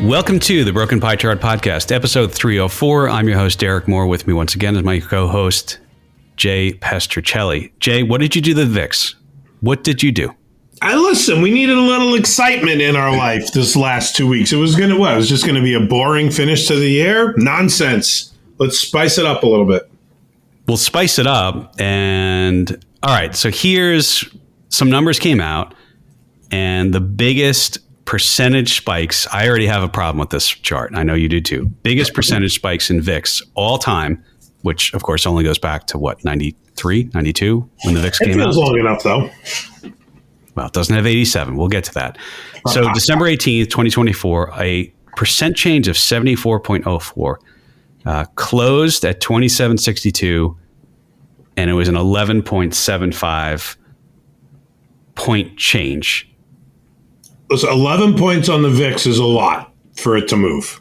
Welcome to the Broken Pie Chart Podcast, episode 304. I'm your host, Derek Moore. With me once again is my co-host, Jay Pestricelli. Jay, what did you do to the VIX? What did you do? Listen, we needed a little excitement in our life this last 2 weeks. It was just going to be a boring finish to the year? Nonsense. Let's spice it up a little bit. We'll spice it up. And all right, so here's some numbers came out, and the biggest percentage spikes. I already have a problem with this chart. I know you do too. Biggest percentage spikes in VIX all time, which of course only goes back to what, 93, 92 when the VIX came out. It feels long enough though. Well, it doesn't have 87. We'll get to that. So December 18th, 2024, a percent change of 74.04 closed at 2762, and it was an 11.75 point change. 11 points on the VIX is a lot for it to move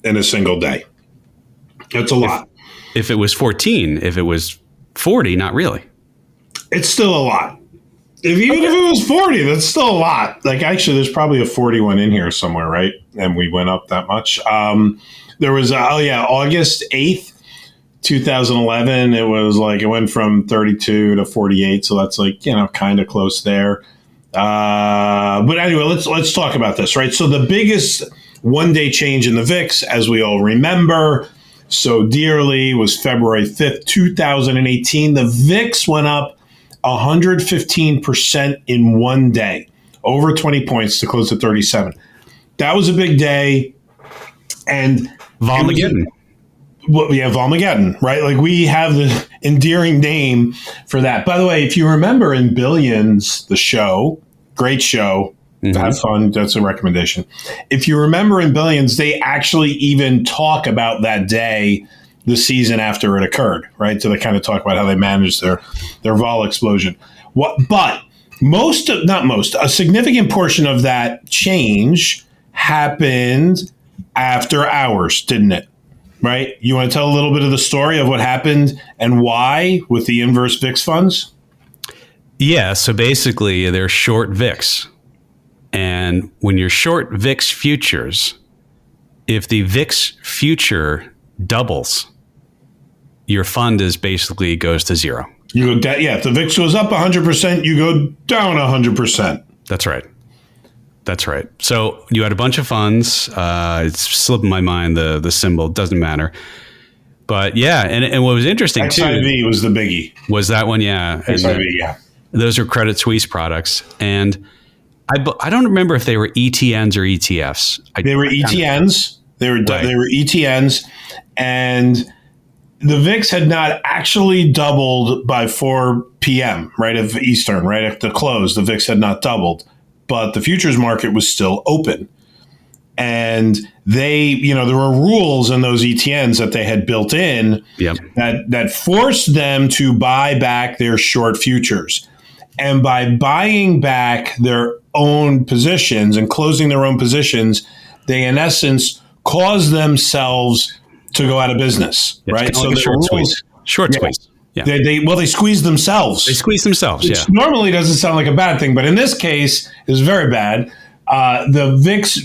in a single day. That's a lot. If it was 14, if it was 40, not really. It's still a lot. Even if it was 40, that's still a lot. Like, actually, there's probably a 41 in here somewhere, right? And we went up that much. There was, August 8th, 2011. It was like, it went from 32 to 48. So that's like, kind of close there. But anyway, let's talk about this, right? So the biggest one-day change in the VIX, as we all remember so dearly, was February 5th, 2018. The VIX went up 115% in one day, over 20 points to close at 37. That was a big day. And Volmageddon. Well, yeah, Volmageddon, right? Like, we have the endearing name for that. By the way, if you remember in Billions, the show, great show, have fun. That's a recommendation. If you remember in Billions, they actually even talk about that day, the season after it occurred, right? So they kind of talk about how they managed their vol explosion. But a significant portion of that change happened after hours, didn't it? Right? You want to tell a little bit of the story of what happened and why with the inverse VIX funds? Yeah. So basically, they're short VIX. And when you're short VIX futures, if the VIX future doubles, your fund is basically goes to zero. You go if the VIX goes up 100%, you go down 100%. That's right. That's right. So you had a bunch of funds. It's slipping my mind, the symbol. Doesn't matter. But yeah, and what was interesting too. XIV was the biggie. Was that one? Yeah. XIV, yeah. Those are Credit Suisse products. And I don't remember if they were ETNs or ETFs. They were ETNs. They were ETNs. And the VIX had not actually doubled by 4 p.m., right, of Eastern, right at the close. The VIX had not doubled. But the futures market was still open. And they, there were rules in those ETNs that they had built in that forced them to buy back their short futures. And by buying back their own positions and closing their own positions, they, in essence, caused themselves to go out of business, right? So like short squeeze. Yeah. They squeezed themselves. They squeezed themselves, which normally doesn't sound like a bad thing, but in this case, is very bad. The VIX,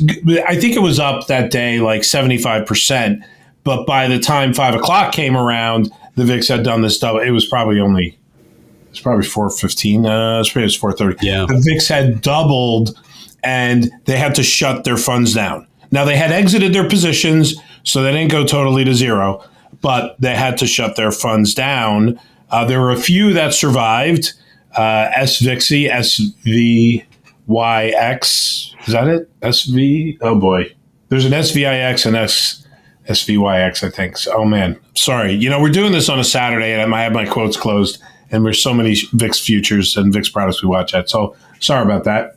I think it was up that day like 75%, but by the time 5 o'clock came around, the VIX had done this double. It was probably 4:15. It was 4:30. Yeah. The VIX had doubled, and they had to shut their funds down. Now, they had exited their positions, so they didn't go totally to zero, but they had to shut their funds down. There were a few that survived. SVIXY, SVYX. Is that it? SV? Oh, boy. There's an SVIX and SVYX, I think. So, oh, man. Sorry. We're doing this on a Saturday, and I have my quotes closed, and there's so many VIX futures and VIX products we watch at. So sorry about that.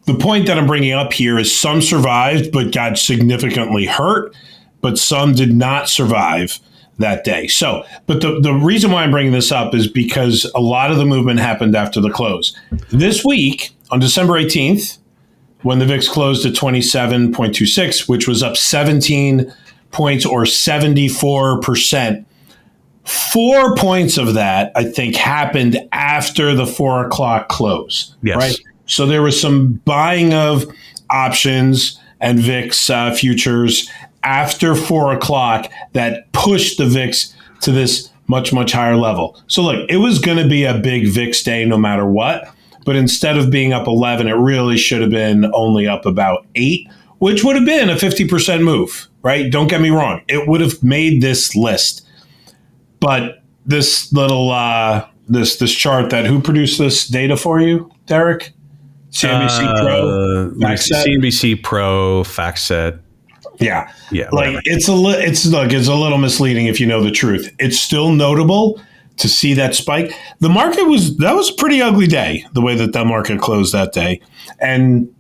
The point that I'm bringing up here is some survived but got significantly hurt, but some did not survive that day. So, but the reason why I'm bringing this up is because a lot of the movement happened after the close. This week, on December 18th, when the VIX closed at 27.26, which was up 17 points or 74%, 4 points of that, I think, happened after the 4 o'clock close. Yes. Right? So there was some buying of options and VIX futures after 4 o'clock that pushed the VIX to this much, much higher level. So look, it was going to be a big VIX day no matter what. But instead of being up 11, it really should have been only up about 8, which would have been a 50% move, right? Don't get me wrong. It would have made this list. But this little, this chart that, who produced this data for you, Derek? CNBC Pro? CNBC Pro, FactSet. Yeah. Yeah. Like whatever. it's a little misleading if you know the truth. It's still notable to see that spike. The market was a pretty ugly day, the way that the market closed that day. And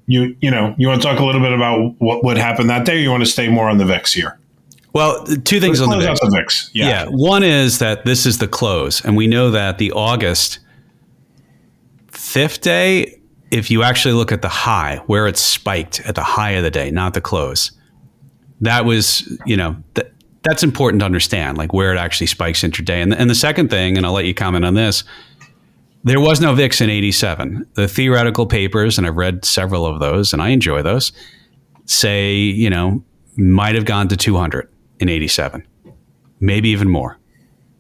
you want to talk a little bit about what happened that day, or you want to stay more on the VIX here? Well, two things on the VIX. The VIX. Yeah. One is that this is the close, and we know that the August 5th day, if you actually look at the high, where it spiked at the high of the day, not the close, that was, that's important to understand, like where it actually spikes intraday. And the second thing, and I'll let you comment on this, there was no VIX in 87. The theoretical papers, and I've read several of those, and I enjoy those, say, might have gone to 200 in 87, maybe even more.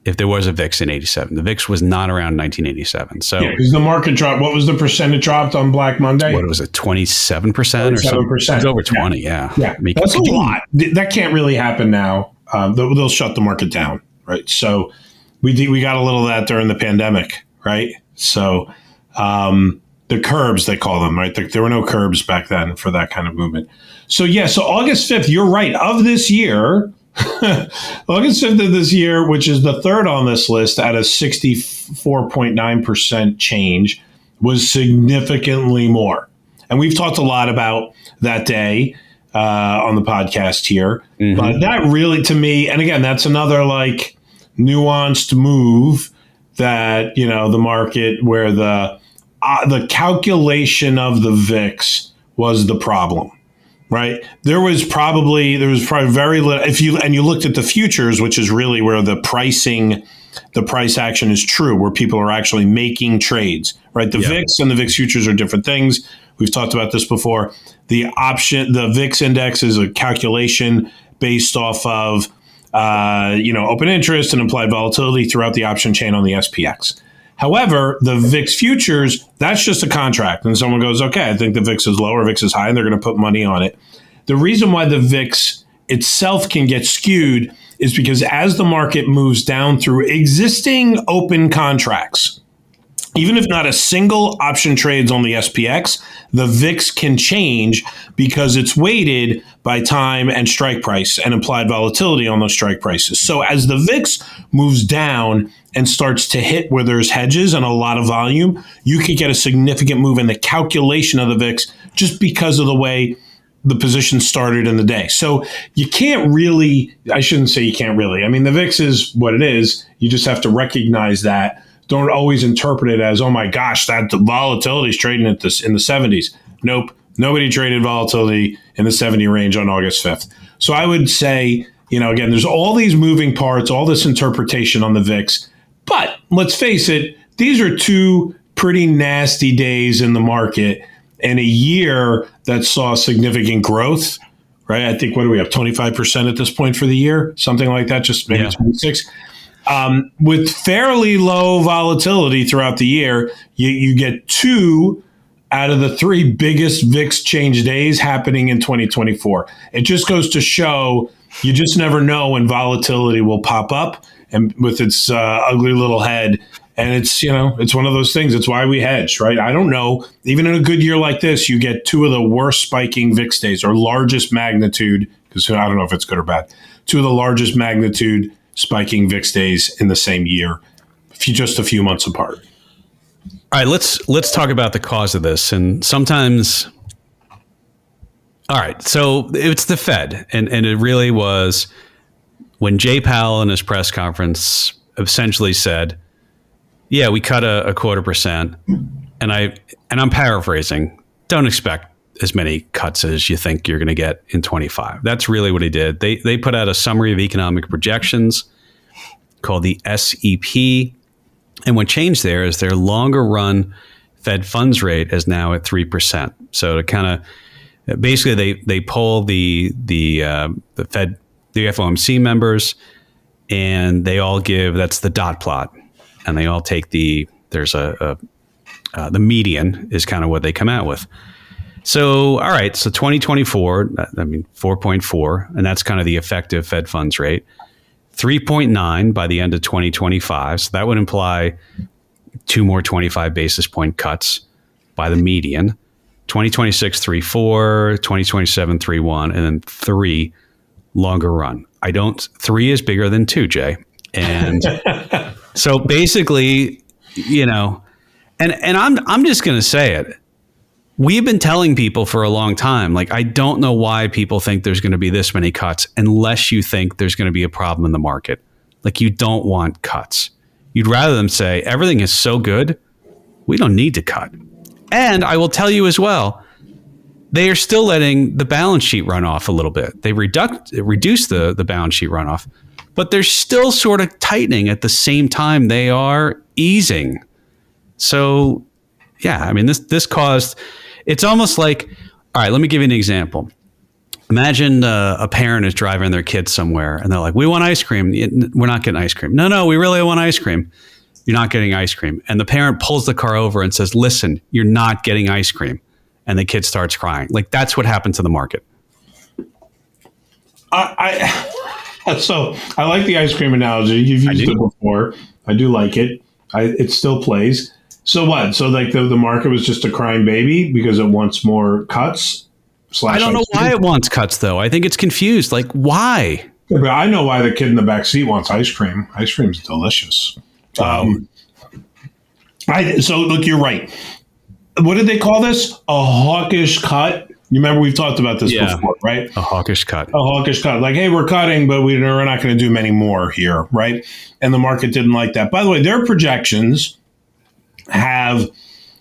If there was a VIX in 87, the VIX was not around 1987. So, because the market dropped. What was the percent it dropped on Black Monday? What was it, 27% or something? 27%. It was over 20. Yeah. Yeah. I mean, that's a lot. That can't really happen now. They'll shut the market down, right? So we got a little of that during the pandemic, right? So the curbs, they call them, right? There were no curbs back then for that kind of movement. So so August 5th, you're right, of this year. August 5th of this year, which is the third on this list at a 64.9% change, was significantly more. And we've talked a lot about that day on the podcast here. Mm-hmm. But that really, to me, and again, that's another like nuanced move that, the market where the calculation of the VIX was the problem. Right. There was probably very little. If you looked at the futures, which is really where the price action is true, where people are actually making trades. Right. The VIX and the VIX futures are different things. We've talked about this before. The VIX index is a calculation based off of open interest and implied volatility throughout the option chain on the SPX. However, the VIX futures, that's just a contract. And someone goes, okay, I think the VIX is low or VIX is high, and they're going to put money on it. The reason why the VIX itself can get skewed is because as the market moves down through existing open contracts, even if not a single option trades on the SPX, the VIX can change because it's weighted by time and strike price and implied volatility on those strike prices. So as the VIX moves down and starts to hit where there's hedges and a lot of volume, you can get a significant move in the calculation of the VIX just because of the way the position started in the day. So you can't really, I shouldn't say you can't really. I mean, the VIX is what it is. You just have to recognize that. Don't always interpret it as, oh my gosh, that volatility is trading at this in the 70s. Nope. Nobody traded volatility in the 70 range on August 5th. So I would say, again, there's all these moving parts, all this interpretation on the VIX. But let's face it, these are two pretty nasty days in the market in a year that saw significant growth, right? I think, what do we have, 25% at this point for the year? Something like that, just maybe 26. With fairly low volatility throughout the year, you get 2 out of the 3 biggest VIX change days happening in 2024. It just goes to show you just never know when volatility will pop up and with its ugly little head. And it's, it's one of those things. It's why we hedge, right? I don't know. Even in a good year like this, you get 2 of the worst spiking VIX days, or largest magnitude, because I don't know if it's good or bad, 2 of the largest magnitude spiking VIX days in the same year, just a few months apart. All right, let's talk about the cause of this. And sometimes, all right, so it's the Fed, and it really was when Jay Powell in his press conference essentially said, "Yeah, we cut a 0.25%," and I'm paraphrasing. Don't expect as many cuts as you think you're going to get in 25. That's really what he did. They put out a summary of economic projections called the SEP. And what changed there is their longer run Fed funds rate is now at 3%. So to kind of Basically, they poll the Fed, the FOMC members, and they all give, that's the dot plot, and they all take the median is kind of what they come out with. So, all right, so 2024, I mean 4.4, and that's kind of the effective Fed funds rate. 3.9 by the end of 2025, so that would imply 2 more 25 basis point cuts by the median. 2026, 3.4, 2027, 3.1, and then 3 longer run. 3 is bigger than 2, Jay. And so basically, and I'm just going to say it. We've been telling people for a long time, like, I don't know why people think there's going to be this many cuts unless you think there's going to be a problem in the market. Like, you don't want cuts. You'd rather them say everything is so good, we don't need to cut. And I will tell you as well, they are still letting the balance sheet run off a little bit. They reduce the balance sheet runoff, but they're still sort of tightening at the same time they are easing. So, yeah, I mean, this caused, it's almost like, all right, let me give you an example. Imagine a parent is driving their kids somewhere and they're like, we want ice cream. We're not getting ice cream. No, we really want ice cream. You're not getting ice cream. And the parent pulls the car over and says, listen, you're not getting ice cream. And the kid starts crying. Like, that's what happened to the market. So I like the ice cream analogy. You've used it before. I do like it. It still plays. So what? So like the market was just a crying baby because it wants more cuts? I don't know why it wants cuts, though. I think it's confused. Like, why? Yeah, but I know why the kid in the back seat wants ice cream. Ice cream's delicious. So look, you're right. What did they call this? A hawkish cut? You remember we've talked about this before, right? A hawkish cut. A hawkish cut. Like, hey, we're cutting, but we're not going to do many more here, right? And the market didn't like that. By the way, their projections have,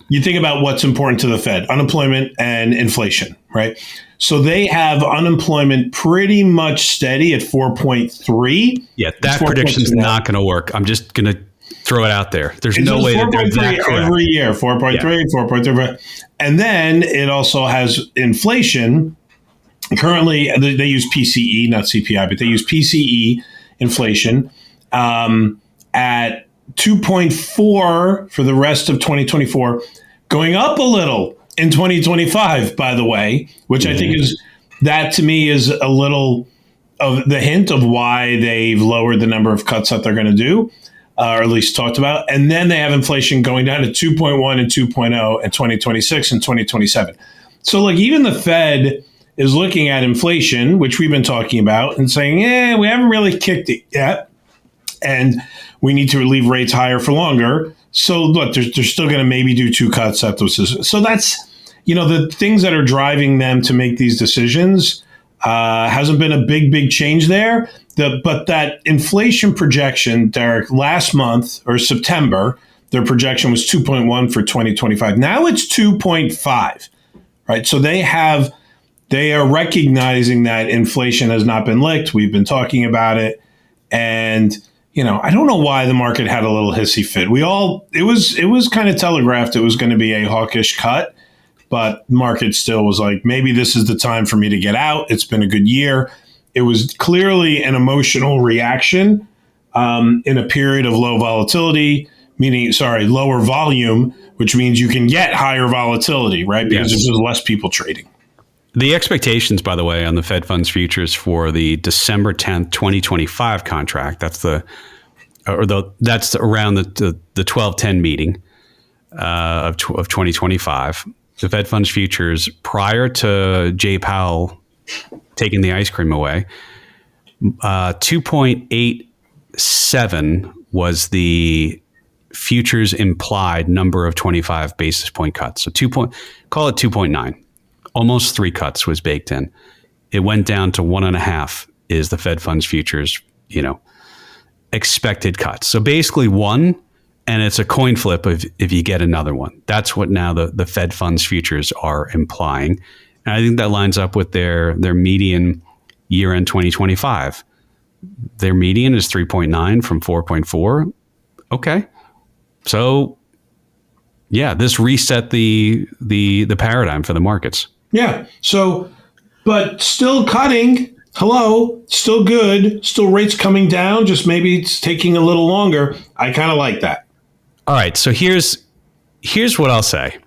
you think about what's important to the Fed, unemployment and inflation, right? So they have unemployment pretty much steady at 4.3. Yeah, that prediction's not going to work. I'm just going to throw it out there. There's no way that they're that correct. Every year, 4.3, 4.3. And then it also has inflation. Currently, they use PCE, not CPI, but they use PCE inflation at 2.4 for the rest of 2024, going up a little in 2025, by the way, which I think that to me is a little of the hint of why they've lowered the number of cuts that they're going to do. Or at least talked about. And then they have inflation going down to 2.1 and 2.0 in 2026 and 2027. So like even the Fed is looking at inflation, which we've been talking about, and saying, we haven't really kicked it yet. And we need to leave rates higher for longer. So look, they're still going to maybe do 2 cuts at those. So that's, the things that are driving them to make these decisions hasn't been a big change there. But that inflation projection, Derek, last month or September, their projection was 2.1 for 2025. Now it's 2.5, right? So they are recognizing that inflation has not been licked. We've been talking about it. And, I don't know why the market had a little hissy fit. It was kind of telegraphed it was going to be a hawkish cut, but the market still was like, maybe this is the time for me to get out. It's been a good year. It was clearly an emotional reaction in a period of low volatility, lower volume, which means you can get higher volatility, right? Because there's just less people trading. The expectations, by the way, on the Fed funds futures for the December 10th, 2025 contract, that's around the 12/10 meeting of 2025. The Fed funds futures prior to Jay Powell taking the ice cream away, 2.87 was the futures implied number of 25 basis point cuts. So call it 2.9. Almost 3 cuts was baked in. It went down to 1.5 is the Fed funds futures, expected cuts. So basically 1, and it's a coin flip if you get another one. That's what now the Fed funds futures are implying. And I think that lines up with their median year-end 2025. Their median is 3.9 from 4.4. Okay. So, yeah, this reset the paradigm for the markets. Yeah. So, but still cutting. Hello, still good. Still rates coming down. Just maybe it's taking a little longer. I kind of like that. All right. So here's what I'll say.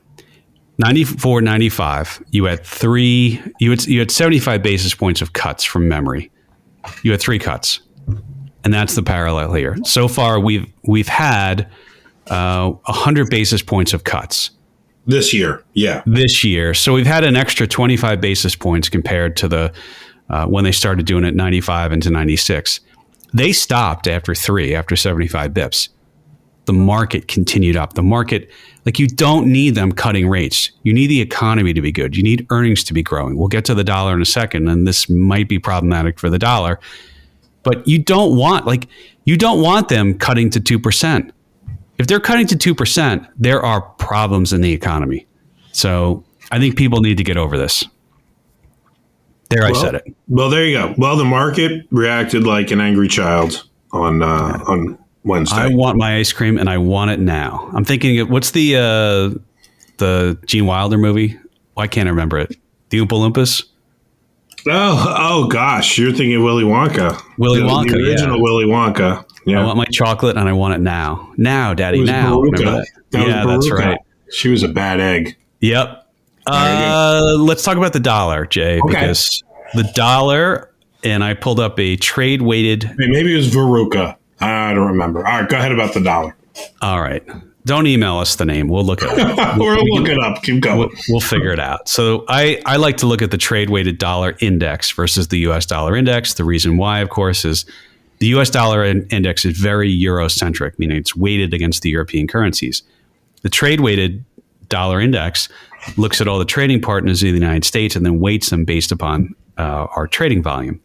94, 95, you had 75 basis points of cuts from memory. You had 3 cuts. And that's the parallel here. So far, we've had 100 basis points of cuts. This year. Yeah. This year. So we've had an extra 25 basis points compared to the when they started doing it 95 into 96. They stopped after 75 bips. The market continued up. The market, like, you don't need them cutting rates. You need the economy to be good. You need earnings to be growing. We'll get to the dollar in a second, and this might be problematic for the dollar. But you don't want them cutting to 2%. If they're cutting to 2%, there are problems in the economy. So I think people need to get over this. I said it. Well, there you go. Well, the market reacted like an angry child on Wednesday. I want my ice cream, and I want it now. I'm thinking, what's the Gene Wilder movie? Why can't I remember it? The Oompa Loompas? Oh gosh, you're thinking Willy Wonka. The original Willy Wonka. Yeah. I want my chocolate, and I want it now. Now, Daddy, now. Remember that? That's right. She was a bad egg. Yep. Let's talk about the dollar, Jay, because the dollar, and I pulled up a trade-weighted. Maybe it was Veruca. I don't remember. All right, go ahead about the dollar. All right. Don't email us the name. We'll look it up. We'll look it up. Keep going. We'll figure it out. So I like to look at the trade-weighted dollar index versus the U.S. dollar index. The reason why, of course, is the U.S. dollar index is very Eurocentric, meaning it's weighted against the European currencies. The trade-weighted dollar index looks at all the trading partners in the United States and then weights them based upon our trading volume.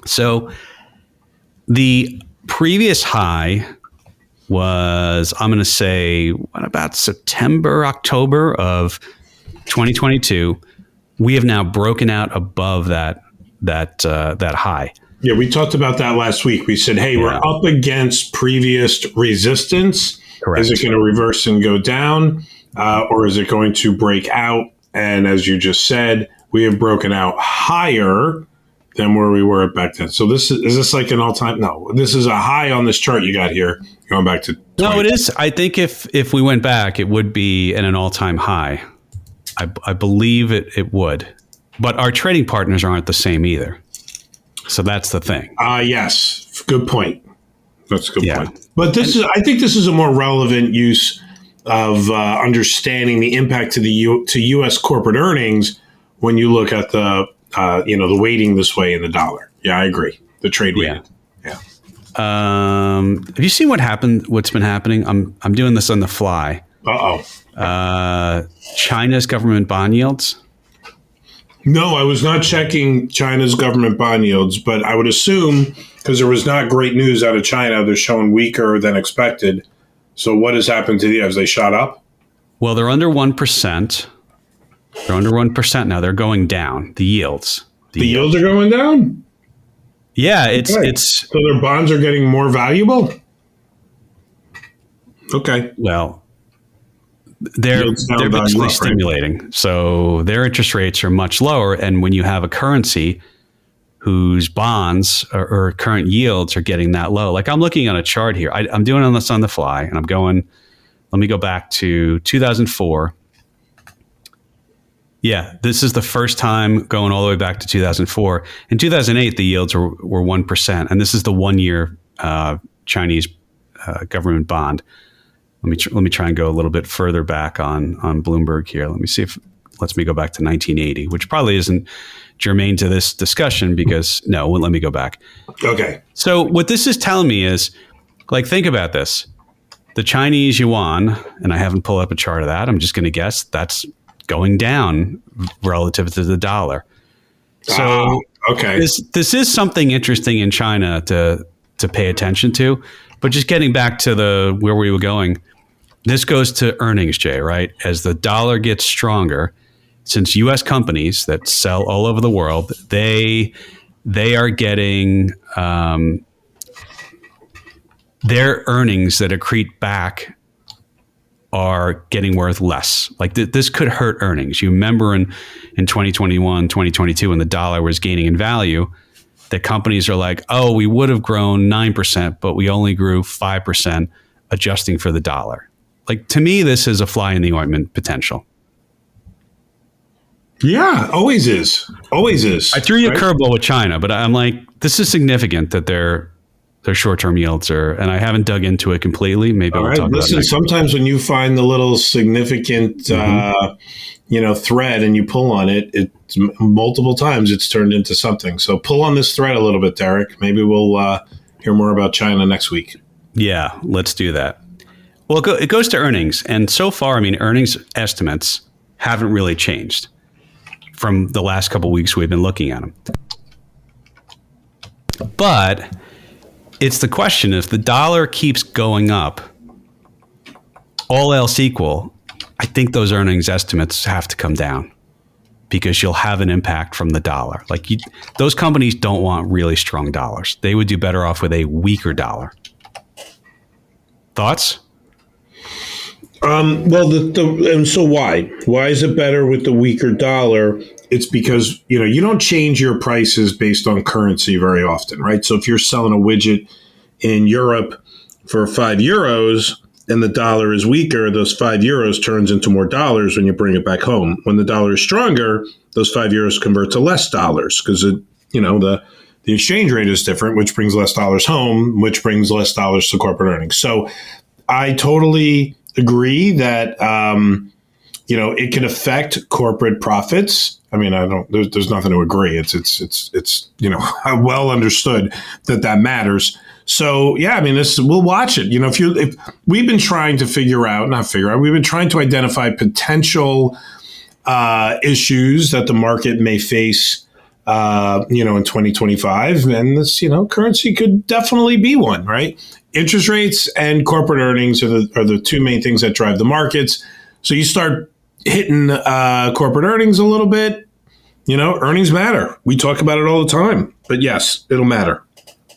So the previous high was, I'm going to say, about September, October of 2022. We have now broken out above that high. Yeah, we talked about that last week. We said, hey, we're up against previous resistance. Correct. Is it going to reverse and go down, or is it going to break out? And as you just said, we have broken out higher than where we were back then. So is this like an all-time? No, this is a high on this chart you got here, going back to 20. No, it is. I think if we went back, it would be at an all-time high. I believe it would. But our trading partners aren't the same either. So that's the thing. Yes. Good point. That's a good point. But I think this is a more relevant use of understanding the impact to U.S. corporate earnings when you look at the weighting this way in the dollar. Yeah, I agree. The trade weighted. Yeah. Have you seen what's been happening? I'm doing this on the fly. China's government bond yields. No, I was not checking China's government bond yields, but I would assume, because there was not great news out of China, they're showing weaker than expected. So what has happened to Have they shot up? Well, they're under 1%. They're under 1% now. They're going down. The yields. The yields are going down? Yeah, it's so their bonds are getting more valuable? Okay. Well, they're basically stimulating. Right? So their interest rates are much lower. And when you have a currency whose bonds or current yields are getting that low, like I'm looking at a chart here. I'm doing this on the fly, and let me go back to 2004. Yeah, this is the first time going all the way back to 2004. In 2008, the yields were 1%. And this is the 1-year Chinese government bond. Let me try and go a little bit further back on Bloomberg here. Let me see if it lets me go back to 1980, which probably isn't germane to this discussion because no, it won't let me go back. Okay. So what this is telling me is, like, think about this. The Chinese yuan, and I haven't pulled up a chart of that. I'm just going to guess that's going down relative to the dollar. So okay. This is something interesting in China to pay attention to. But just getting back to where we were going, this goes to earnings, Jay, right? As the dollar gets stronger, since U.S. companies that sell all over the world, they are getting their earnings that accrete back are getting worth less. Like this could hurt earnings. You remember in 2021, 2022, when the dollar was gaining in value, the companies are like, oh, we would have grown 9%, but we only grew 5% adjusting for the dollar. Like, to me, this is a fly in the ointment potential. Yeah, always is. Always is. I threw you a curveball with China, but I'm like, this is significant that their short-term yields are, and I haven't dug into it completely. Maybe we'll talk about it. Listen, sometimes when you find the little significant, thread and you pull on it, it's multiple times it's turned into something. So pull on this thread a little bit, Derek. Maybe we'll hear more about China next week. Yeah, let's do that. Well, it goes to earnings. And so far, I mean, earnings estimates haven't really changed from the last couple of weeks we've been looking at them. But it's the question, if the dollar keeps going up, all else equal, I think those earnings estimates have to come down because you'll have an impact from the dollar. Like those companies don't want really strong dollars. They would do better off with a weaker dollar. Thoughts? And so why? Why is it better with the weaker dollar? It's because, you don't change your prices based on currency very often, right? So if you're selling a widget in Europe for €5 and the dollar is weaker, those €5 turns into more dollars when you bring it back home. When the dollar is stronger, those €5 convert to less dollars because the exchange rate is different, which brings less dollars home, which brings less dollars to corporate earnings. So I totally agree that it can affect corporate profits. I mean, there's nothing to agree. It's well understood that matters. So yeah, I mean, we'll watch it. If we've been trying to we've been trying to identify potential issues that the market may face in 2025, and this currency could definitely be one, right? Interest rates and corporate earnings are the two main things that drive the markets. So you start hitting corporate earnings a little bit, earnings matter. We talk about it all the time, but yes, it'll matter.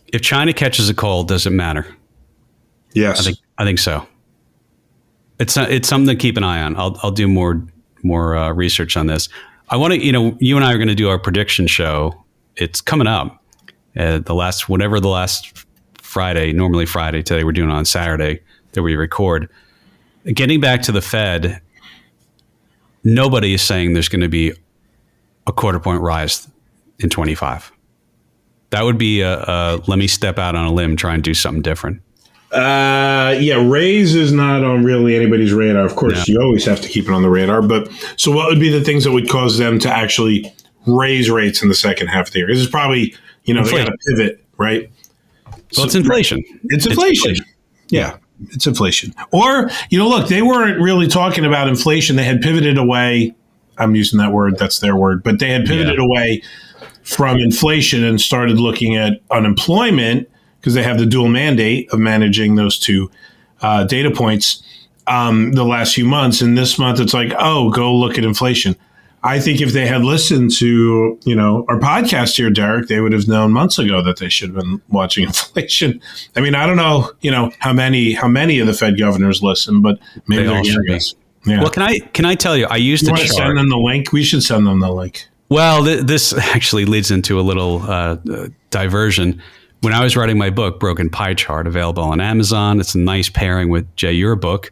If China catches a cold, does it matter? Yes. I think so. It's something to keep an eye on. I'll do more research on this. I want to, you and I are going to do our prediction show. It's coming up. The last Friday, normally Friday, today we're doing it on Saturday that we record. Getting back to the Fed, nobody is saying there's going to be a quarter point rise in 25. That would be let me step out on a limb, try and do something different. Raise is not on really anybody's radar. Of course, You always have to keep it on the radar. But so what would be the things that would cause them to actually raise rates in the second half of the year? This is probably, they got to pivot, right? Well, it's inflation. It's inflation. Yeah, it's inflation. Or, look, they weren't really talking about inflation. They had pivoted away. I'm using that word. That's their word. But they had pivoted away from inflation and started looking at unemployment because they have the dual mandate of managing those two data points the last few months. And this month, it's like, oh, go look at inflation. I think if they had listened to, our podcast here, Derek, they would have known months ago that they should have been watching inflation. I mean, I don't know, how many of the Fed governors listen, but maybe they're hearing us. Yeah. Well, can I tell you, I used the chart. You want to send them the link? We should send them the link. Well, this actually leads into a little diversion. When I was writing my book, Broken Pie Chart, available on Amazon, it's a nice pairing with Jay, your book,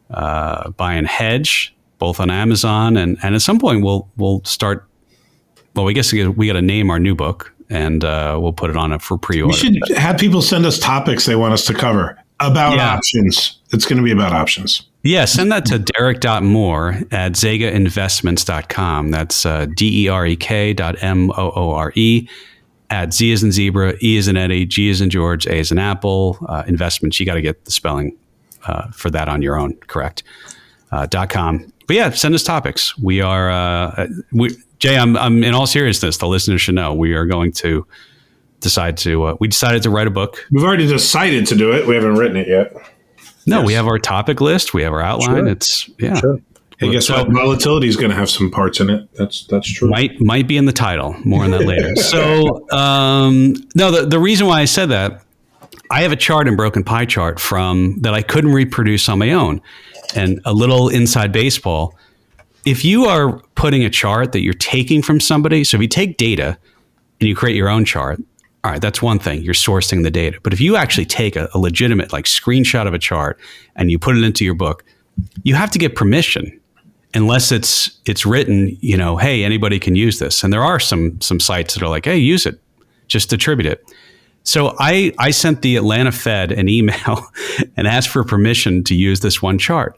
Buy and Hedge, both on Amazon. And at some point we'll start, well, we guess we got to name our new book and we'll put it on it for pre-order. We should have people send us topics they want us to cover about options. It's going to be about options. Yeah, send that to derek.moore at zegainvestments.com. That's derek.moore at Z as in zebra, E as in Eddie, G as in George, A as in Apple, investments. You got to get the spelling for that on your own, correct? .com. But yeah, send us topics. We are, Jay, I'm in all seriousness, the listeners should know, we are going to decide to, we decided to write a book. We've already decided to do it. We haven't written it yet. No, we have our topic list. We have our outline. Sure. Sure. Hey, guess what? Volatility is going to have some parts in it. That's true. Might be in the title. More on that later. So, no, the reason why I said that, I have a chart in Broken Pie Chart that I couldn't reproduce on my own. and a little inside baseball. If you are putting a chart that you're taking from somebody, so if you take data and you create your own chart, all right, that's one thing. You're sourcing the data. But if you actually take a legitimate like screenshot of a chart and you put it into your book, you have to get permission, unless it's written, hey, anybody can use this. And there are some sites that are like, hey, use it, just attribute it. So I sent the Atlanta Fed an email and asked for permission to use this one chart.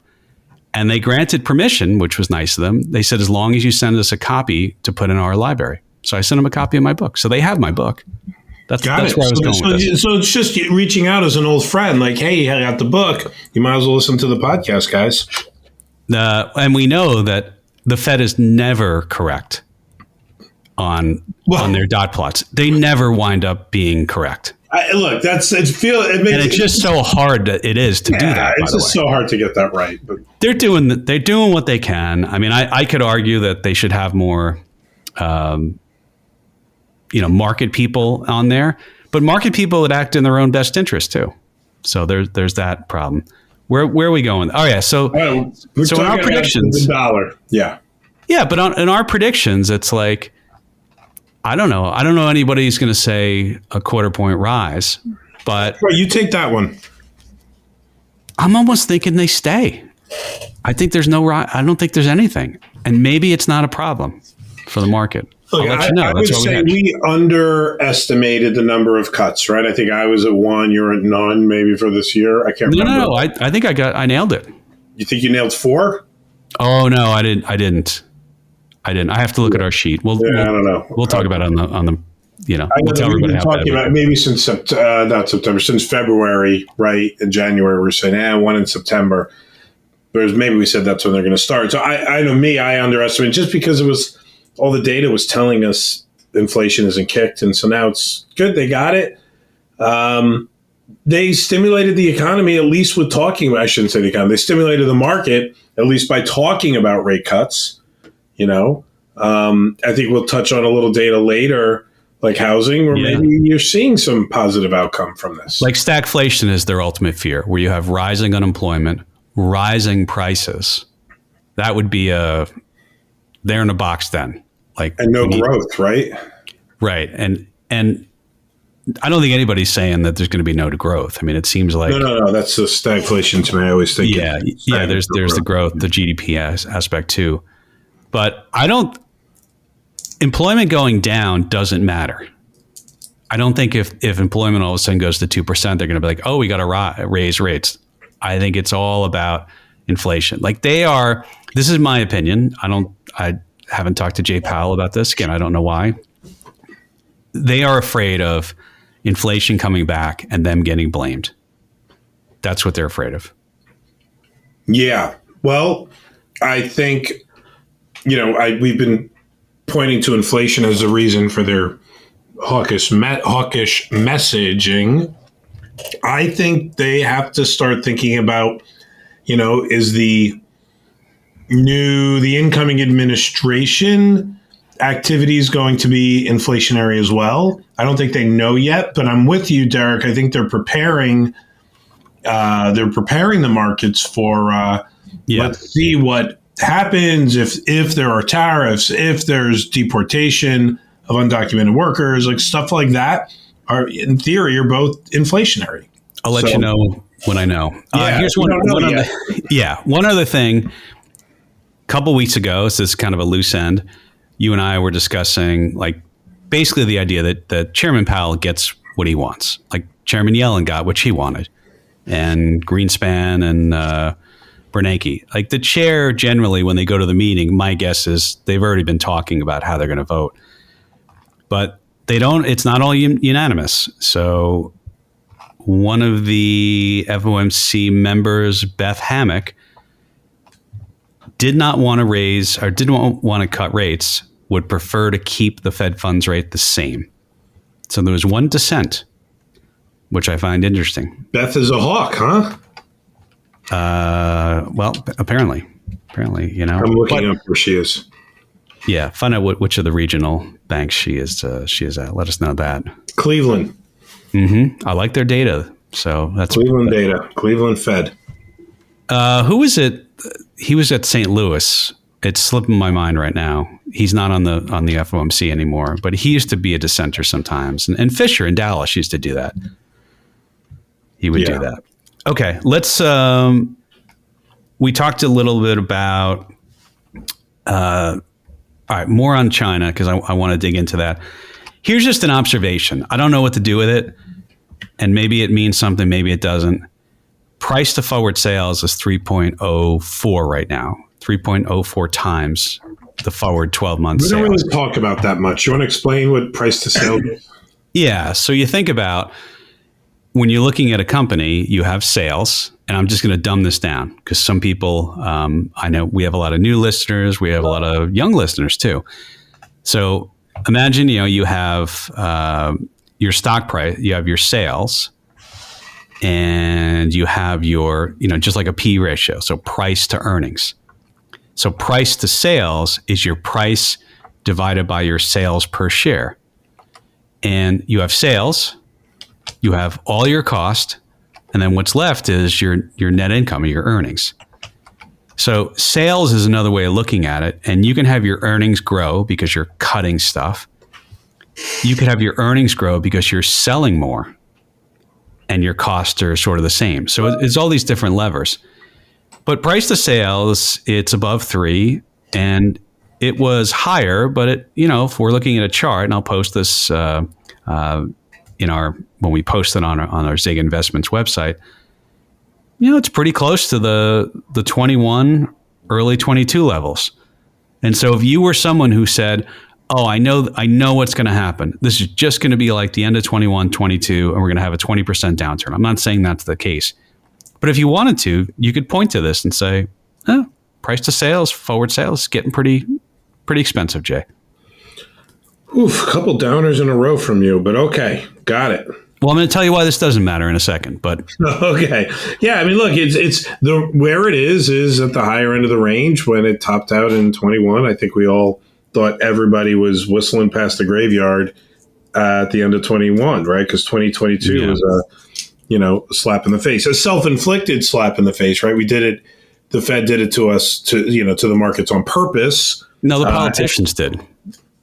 And they granted permission, which was nice of them. They said, as long as you send us a copy to put in our library. So I sent them a copy of my book. So they have my book. That's where I was going with this. So it's just reaching out as an old friend, like, hey, I got the book. You might as well listen to the podcast, guys. And we know that the Fed is never correct on their dot plots. They never wind up being correct. Look, and it's just so hard it is to do that. It's just so hard to get that right. But they're doing what they can. I mean, I could argue that they should have more, market people on there, but market people would act in their own best interest too. So there's that problem. Where are we going? Oh yeah, so in our predictions, the dollar, yeah, but in our predictions, it's like, I don't know anybody who's going to say a quarter point rise, but you take that one. I'm almost thinking they stay. I think there's no rise. I don't think there's anything, and maybe it's not a problem for the market. Look, I'll let you know. I would say we underestimated the number of cuts, right? I think I was at 1, you're at none, maybe for this year. I can't remember. No. I think I nailed it. You think you nailed 4? Oh no, I didn't. I have to look at our sheet. I don't know. We'll talk about it on the. We'll tell everybody how bad. About maybe since not September, since February, right? In January, we're saying 1 in September. Whereas maybe we said that's when they're going to start. So I know I underestimated just because it was. All the data was telling us inflation isn't kicked. And so now it's good. They got it. They stimulated the economy, at least with talking. I shouldn't say the economy. They stimulated the market, at least by talking about rate cuts. I think we'll touch on a little data later, like housing, where maybe you're seeing some positive outcome from this. Like stagflation is their ultimate fear, where you have rising unemployment, rising prices. That would be they're in a box then. And no growth, right? Right. And I don't think anybody's saying that there's going to be no growth. I mean, it seems like no. That's the stagflation to me. I always think. Yeah. There's the growth, the GDP aspect too. But employment going down doesn't matter. I don't think if employment all of a sudden goes to 2%, they're going to be like, oh, we got to raise rates. I think it's all about inflation. This is my opinion. I haven't talked to Jay Powell about this. Again, I don't know why. They are afraid of inflation coming back and them getting blamed. That's what they're afraid of. Yeah. Well, I think, we've been pointing to inflation as a reason for their hawkish messaging. I think they have to start thinking about, is the incoming administration activity is going to be inflationary as well. I don't think they know yet, but I'm with you, Derek. I think they're preparing the markets for let's see what happens if there are tariffs, if there's deportation of undocumented workers, like stuff like that are in theory are both inflationary. I'll let you know when I know. Here's one other thing. A couple weeks ago, so this is kind of a loose end, you and I were discussing basically the idea that Chairman Powell gets what he wants. Like Chairman Yellen got what she wanted, and Greenspan and Bernanke. Like the chair generally, when they go to the meeting, my guess is they've already been talking about how they're going to vote. But they don't, it's not all unanimous. So one of the FOMC members, Beth Hammack, did not want to raise or didn't want to cut rates, would prefer to keep the Fed funds rate the same. So there was one dissent, which I find interesting. Beth is a hawk, huh? Well, apparently, I'm looking up where she is. Yeah. Find out which of the regional banks she is at. Let us know that. Cleveland. Mm-hmm. I like their data. So that's Cleveland data. Cleveland Fed. Who was it? He was at St. Louis. It's slipping my mind right now. He's not on the FOMC anymore, but he used to be a dissenter sometimes. And Fisher in Dallas used to do that. He would do that. Okay, let's. We talked a little bit about. All right, more on China because I want to dig into that. Here's just an observation. I don't know what to do with it, and maybe it means something, maybe it doesn't. Price to forward sales is 3.04 right now, 3.04 times the forward 12-month sales. We don't really talk about that much. You want to explain what price to sales is? Yeah, so you think about when you're looking at a company, you have sales, and I'm just going to dumb this down because some people, I know we have a lot of new listeners, we have a lot of young listeners too. So imagine, you have your stock price, you have your sales, and you have your, just like a P ratio, so price to earnings. So price to sales is your price divided by your sales per share. And you have sales, you have all your cost, and then what's left is your net income or your earnings. So sales is another way of looking at it. And you can have your earnings grow because you're cutting stuff. You could have your earnings grow because you're selling more and your costs are sort of the same. So it's all these different levers. But price to sales, it's above 3, and it was higher. But if we're looking at a chart, and I'll post this when we post it on our Zig Investments website, it's pretty close to the 21, early 22 levels. And so if you were someone who said, oh, I know what's going to happen. This is just going to be like the end of 21, 22, and we're going to have a 20% downturn. I'm not saying that's the case. But if you wanted to, you could point to this and say, price to sales, forward sales, is getting pretty expensive, Jay. Oof, a couple downers in a row from you, but okay, got it. Well, I'm going to tell you why this doesn't matter in a second, but okay, yeah. I mean, look, it's where it is at the higher end of the range. When it topped out in 21, I think we all thought everybody was whistling past the graveyard at the end of 21, right? Because 2022 was a slap in the face, a self-inflicted slap in the face, right? We did it. The Fed did it to us, to the markets on purpose. No, the politicians did.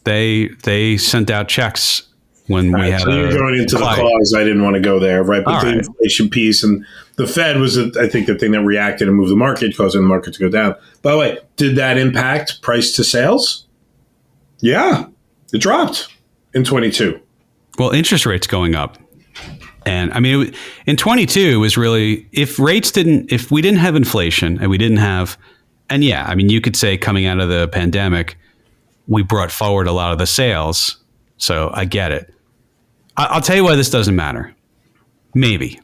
They sent out checks when we had. So you're going into the cause. I didn't want to go there, right? But the inflation piece and the Fed was, I think, the thing that reacted and moved the market, causing the market to go down. By the way, did that impact price to sales? Yeah, it dropped in 22. Well, interest rates going up. And I mean, in 22 it was really, if we didn't have inflation and we didn't have, and yeah, I mean, you could say coming out of the pandemic, we brought forward a lot of the sales. So I get it. I'll tell you why this doesn't matter. Maybe.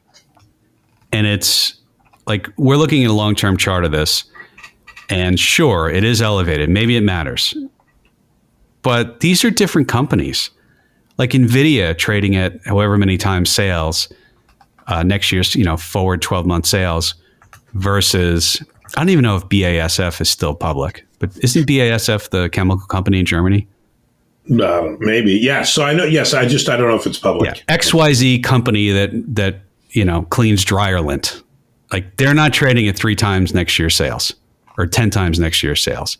And it's like, we're looking at a long-term chart of this, and sure, it is elevated. Maybe it matters. But these are different companies. Like NVIDIA trading at however many times sales, next year's forward 12-month sales versus, I don't even know if BASF is still public, but isn't BASF the chemical company in Germany? Maybe. Yes. So I know. Yes. I don't know if it's public. Yeah. XYZ company that cleans dryer lint. Like, they're not trading at 3 times next year's sales or 10 times next year's sales.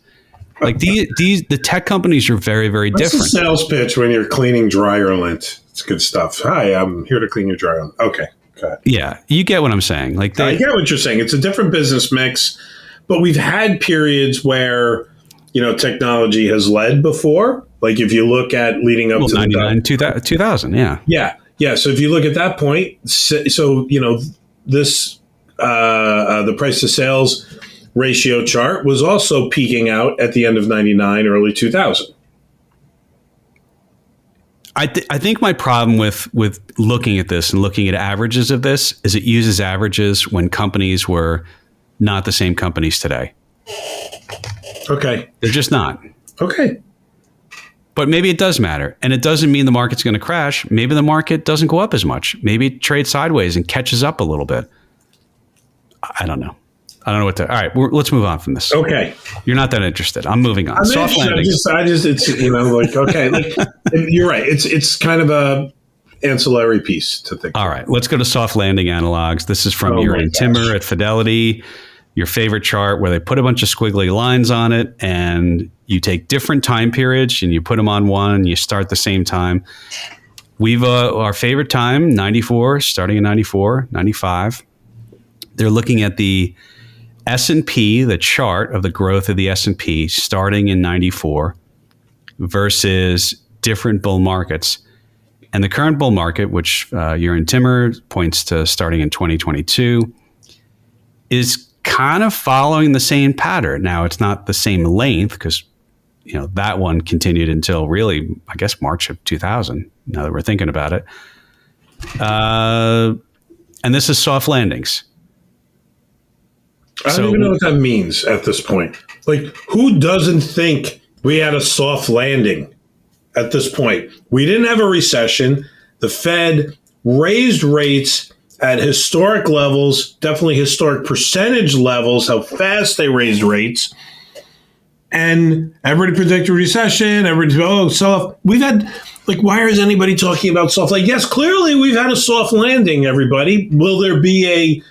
Like the tech companies are very, very different. What's the sales pitch when you're cleaning dryer lint? It's good stuff. Hi, I'm here to clean your dryer lint. Okay. Go ahead. Yeah. You get what I'm saying. Like, I get what you're saying. It's a different business mix, but we've had periods where, technology has led before. Like, if you look at leading up to 99, 2000. Yeah. Yeah. Yeah. So if you look at that point, this, the price to sales ratio chart was also peaking out at the end of 99, early 2000. I think my problem with looking at this and looking at averages of this is it uses averages when companies were not the same companies today. Okay. They're just not. Okay. But maybe it does matter. And it doesn't mean the market's going to crash. Maybe the market doesn't go up as much. Maybe it trades sideways and catches up a little bit. I don't know. All right, let's move on from this. Okay. You're not that interested. I'm moving on. Soft landing. It's okay. Like, you're right. It's kind of a ancillary piece to think. All right, let's go to soft landing analogs. This is from Timmer at Fidelity. your favorite chart where they put a bunch of squiggly lines on it, and you take different time periods and you put them on one, and you start the same time. We've our favorite time, 94, starting in 94, 95. They're looking at the S&P, the chart of the growth of the S&P starting in 94 versus different bull markets. And the current bull market, which you're in Timmer, points to starting in 2022, is kind of following the same pattern. Now, it's not the same length because that one continued until really, I guess, March of 2000, now that we're thinking about it. And this is soft landings. I don't even know what that means at this point. Like, who doesn't think we had a soft landing at this point? We didn't have a recession. The Fed raised rates at historic levels, definitely historic percentage levels, how fast they raised rates. And everybody predicted a recession. Everybody, soft. We've had, why is anybody talking about soft landing? Yes, clearly we've had a soft landing, everybody. Will there be a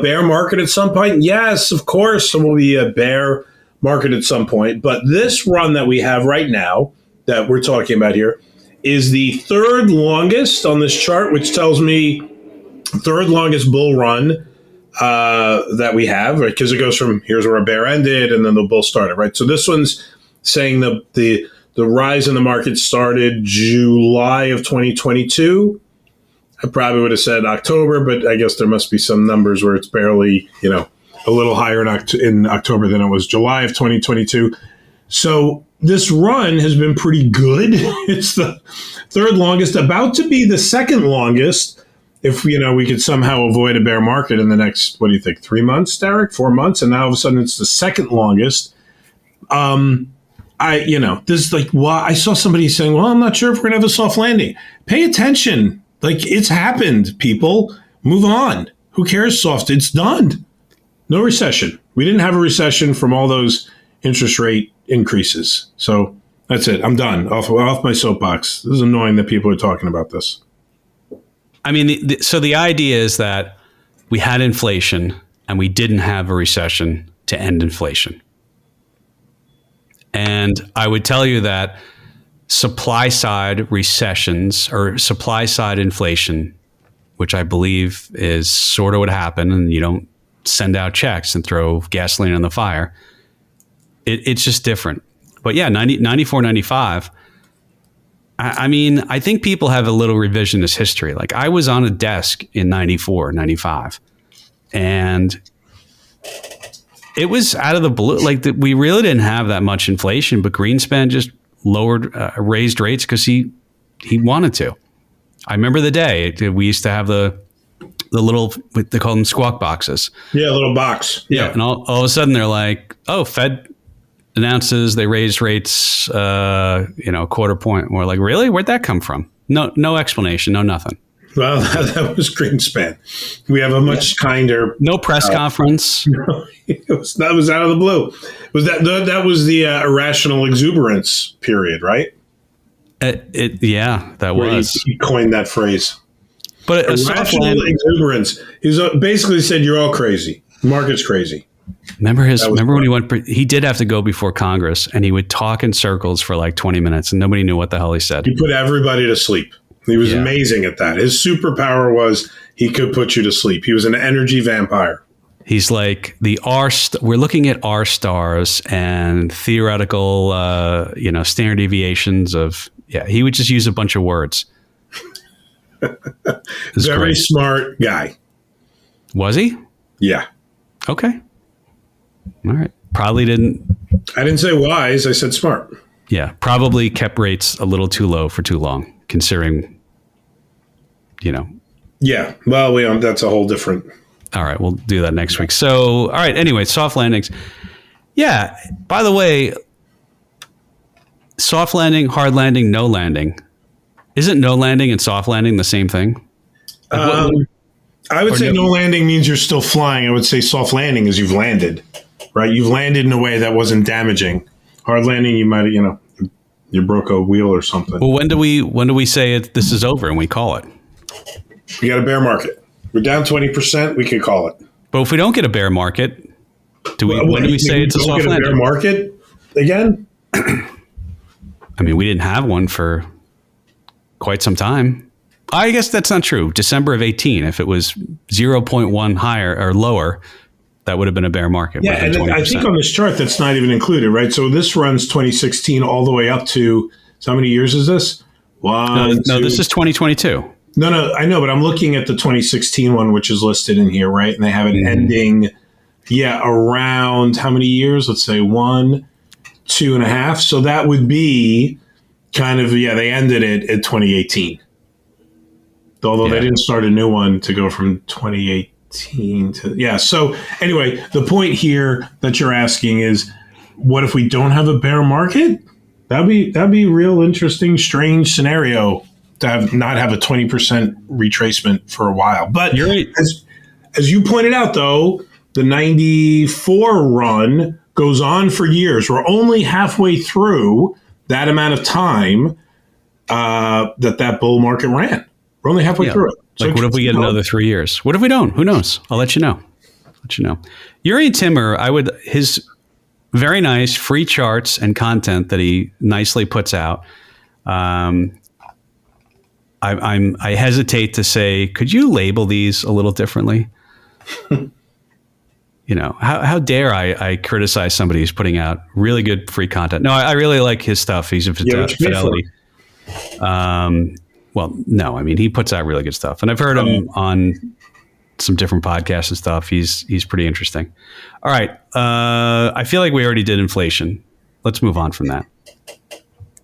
bear market at some point? Yes, of course, there will be a bear market at some point. But this run that we have right now that we're talking about here is the third longest on this chart, which tells me third longest bull run that we have, right? Because it goes from here's where a bear ended and then the bull started, right? So this one's saying the rise in the market started July of 2022. I probably would have said October, but I guess there must be some numbers where it's barely, a little higher in October than it was July of 2022. So this run has been pretty good. It's the third longest, about to be the second longest if, we could somehow avoid a bear market in the next, what do you think, 3 months, Derek, 4 months? And now all of a sudden it's the second longest. This is why I saw somebody saying, well, I'm not sure if we're going to have a soft landing. Pay attention. It's happened, people. Move on. Who cares, soft? It's done. No recession. We didn't have a recession from all those interest rate increases. So that's it. I'm done. Off my soapbox. This is annoying that people are talking about this. I mean, so the idea is that we had inflation and we didn't have a recession to end inflation. And I would tell you that supply side recessions or supply side inflation, which I believe is sort of what happened, and you don't send out checks and throw gasoline on the fire. It's just different. But yeah, 94, 95. I mean, I think people have a little revisionist history. I was on a desk in 94, 95, and it was out of the blue. We really didn't have that much inflation, but Greenspan just raised rates because he wanted to. I remember the day we used to have the little, they call them squawk boxes. Yeah, little box. Yeah. And all of a sudden they're like, oh, Fed announces they raised rates, a quarter point. And we're like, really? Where'd that come from? No explanation, no nothing. Well, that was Greenspan. We have a much kinder. No press conference. No, that was out of the blue. Was that was the irrational exuberance period, right? Yeah, that where was. He coined that phrase. But irrational exuberance. He's basically said you're all crazy. The market's crazy. Remember when he went? He did have to go before Congress, and he would talk in circles for 20 minutes, and nobody knew what the hell he said. He put everybody to sleep. He was amazing at that. His superpower was he could put you to sleep. He was an energy vampire. He's like we're looking at R stars and theoretical, standard deviations of, he would just use a bunch of words. Very great. Smart guy. Was he? Yeah. Okay. All right. Probably didn't. I didn't say wise. I said smart. Yeah. Probably kept rates a little too low for too long, considering, Yeah. Well, that's a whole different. All right. We'll do that next week. So, all right. Anyway, soft landings. Yeah. By the way, soft landing, hard landing, no landing. Isn't no landing and soft landing the same thing? I would say no landing means you're still flying. I would say soft landing is you've landed, right? You've landed in a way that wasn't damaging. Hard landing, you might, you broke a wheel or something. Well, when do we say this is over and we call it? We got a bear market. We're down 20%. We could call it. But if we don't get a bear market, when do we say it's a soft landing? Bear market again? I mean, we didn't have one for quite some time. I guess that's not true. December of 18, if it was 0.1 higher or lower, that would have been a bear market. Yeah, and I think on this chart, that's not even included, right? So this runs 2016 all the way up to, so how many years is this? No, this is 2022. No, I know, but I'm looking at the 2016 one, which is listed in here, right? And they have it ending, around how many years? Let's say 1, 2.5. So that would be kind of, they ended it at 2018. Although they didn't start a new one to go from 2018 to, So anyway, the point here that you're asking is, what if we don't have a bear market? That'd be a real interesting, strange scenario to not have a 20% retracement for a while. But you're right. As you pointed out, though, the 94 run goes on for years. We're only halfway through that amount of time that bull market ran. We're only halfway through it. So what if we get another 3 years? What if we don't? Who knows? I'll let you know. Uri Timmer, his very nice free charts and content that he nicely puts out. I hesitate to say, could you label these a little differently? How dare I criticize somebody who's putting out really good free content? No, I really like his stuff. He's a Fidelity. Well, no, I mean, he puts out really good stuff. And I've heard him on some different podcasts and stuff. He's pretty interesting. All right. I feel like we already did inflation. Let's move on from that.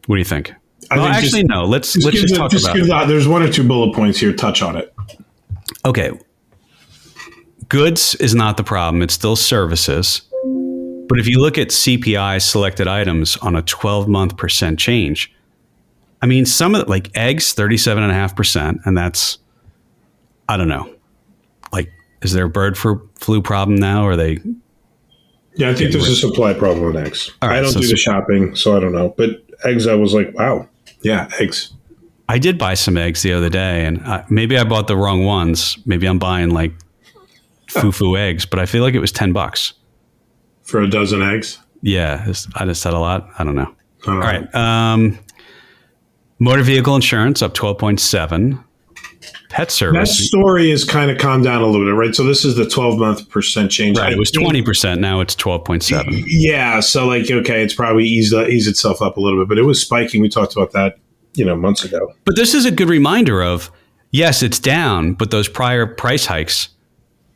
What do you think? Let's just talk about it. There's 1 or 2 bullet points here. Touch on it. Okay. Goods is not the problem. It's still services. But if you look at CPI selected items on a 12-month % change, I mean, some of it, like eggs, 37.5%. And that's, I don't know. Like, is there a bird flu problem now? Or are they? Yeah, I think there's a supply problem with eggs. Right, I don't do the shopping, so I don't know. But eggs, I was like, wow. Yeah, eggs. I did buy some eggs the other day, and maybe I bought the wrong ones. Maybe I'm buying like foo-foo eggs, but I feel like it was $10 for a dozen eggs. Yeah, I just said a lot. I don't know. All right. Motor vehicle insurance up 12.7. Pet service. That story has kind of calmed down a little bit, right? So this is the 12-month % change. Right. It was 20%. Now it's 12.7. Yeah. So it's probably eased itself up a little bit, but it was spiking. We talked about that, months ago. But this is a good reminder of, yes, it's down, but those prior price hikes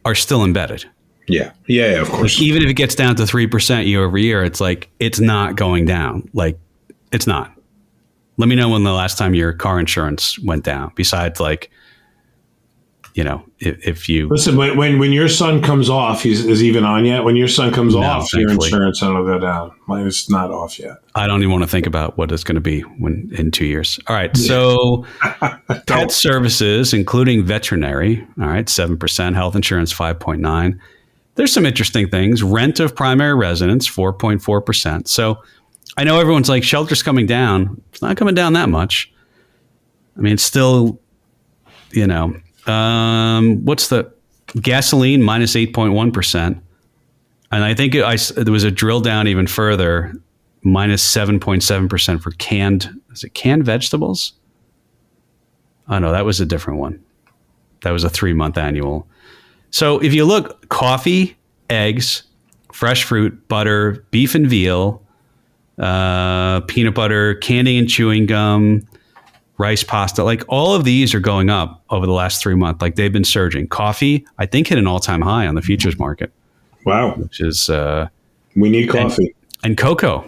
are still embedded. Yeah. Yeah, of course. Like, even if it gets down to 3% year over year, it's like, it's not going down. Like, it's not. Let me know when the last time your car insurance went down, besides if you listen, when your son comes off, is he even on yet? When your son comes off, your insurance will go down. Mine is not off yet. I don't even want to think about what it's going to be in 2 years. All right. So pet services, including veterinary. All right. 7%, health insurance, 5.9. There's some interesting things. Rent of primary residence, 4.4%. So I know everyone's like, shelter's coming down. It's not coming down that much. I mean, it's still, what's the gasoline minus 8.1%. And I think there was a drill down even further, minus 7.7% for canned vegetables? Oh no, that was a different one. That was a 3-month annual. So if you look, coffee, eggs, fresh fruit, butter, beef and veal, peanut butter, candy and chewing gum, rice, pasta, like all of these are going up over the last 3 months. Like they've been surging. Coffee, I think, hit an all-time high on the futures market. Wow. Which is... we need coffee. And cocoa.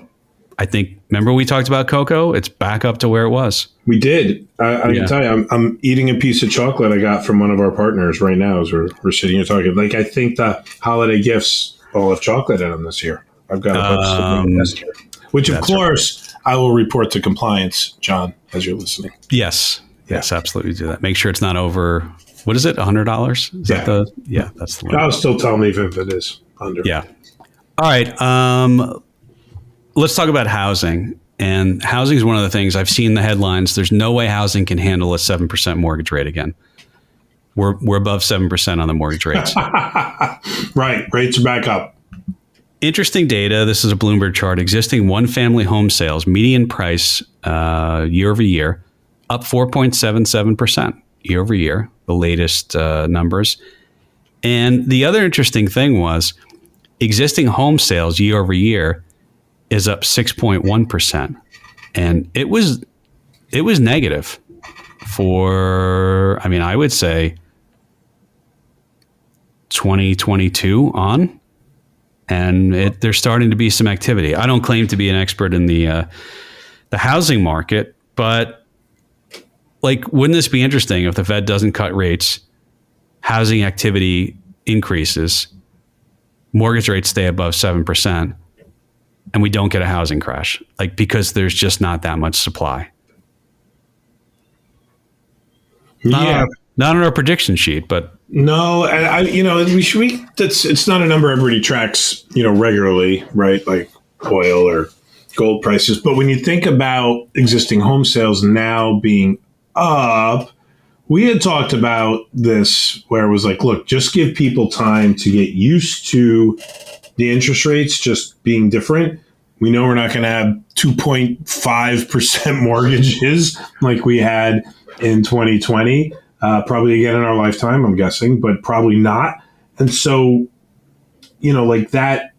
I think, remember we talked about cocoa? It's back up to where it was. We did. I can tell you, I'm eating a piece of chocolate I got from one of our partners right now as we're sitting here talking. Like, I think the holiday gifts all have chocolate in them this year. I've got a bunch of test here. Which, of course, I will report to compliance, John, as you're listening. Yes, absolutely do that. Make sure it's not over, what is it, $100? Is that that's the one. I'll still tell me if it is under. Yeah. All right. Let's talk about housing. And housing is one of the things I've seen the headlines. There's no way housing can handle a 7% mortgage rate again. We're above 7% on the mortgage rates. Right. Rates are back up. Interesting data. This is a Bloomberg chart. Existing one-family home sales, median price year over year, up 4.77% year over year, the latest numbers. And the other interesting thing was existing home sales year over year is up 6.1%. And it was negative for, I mean, I would say 2022 on. And there's starting to be some activity. I don't claim to be an expert in the housing market, but like, wouldn't this be interesting if the Fed doesn't cut rates, housing activity increases, mortgage rates stay above 7%, and we don't get a housing crash, like, because there's just not that much supply. Not on our prediction sheet, but no, and it's not a number everybody tracks, regularly, right? Like oil or gold prices. But when you think about existing home sales now being up, we had talked about this where it was like, look, just give people time to get used to the interest rates just being different. We know we're not going to have 2.5% mortgages like we had in 2020. Probably again in our lifetime, I'm guessing, but probably not. And so, like that,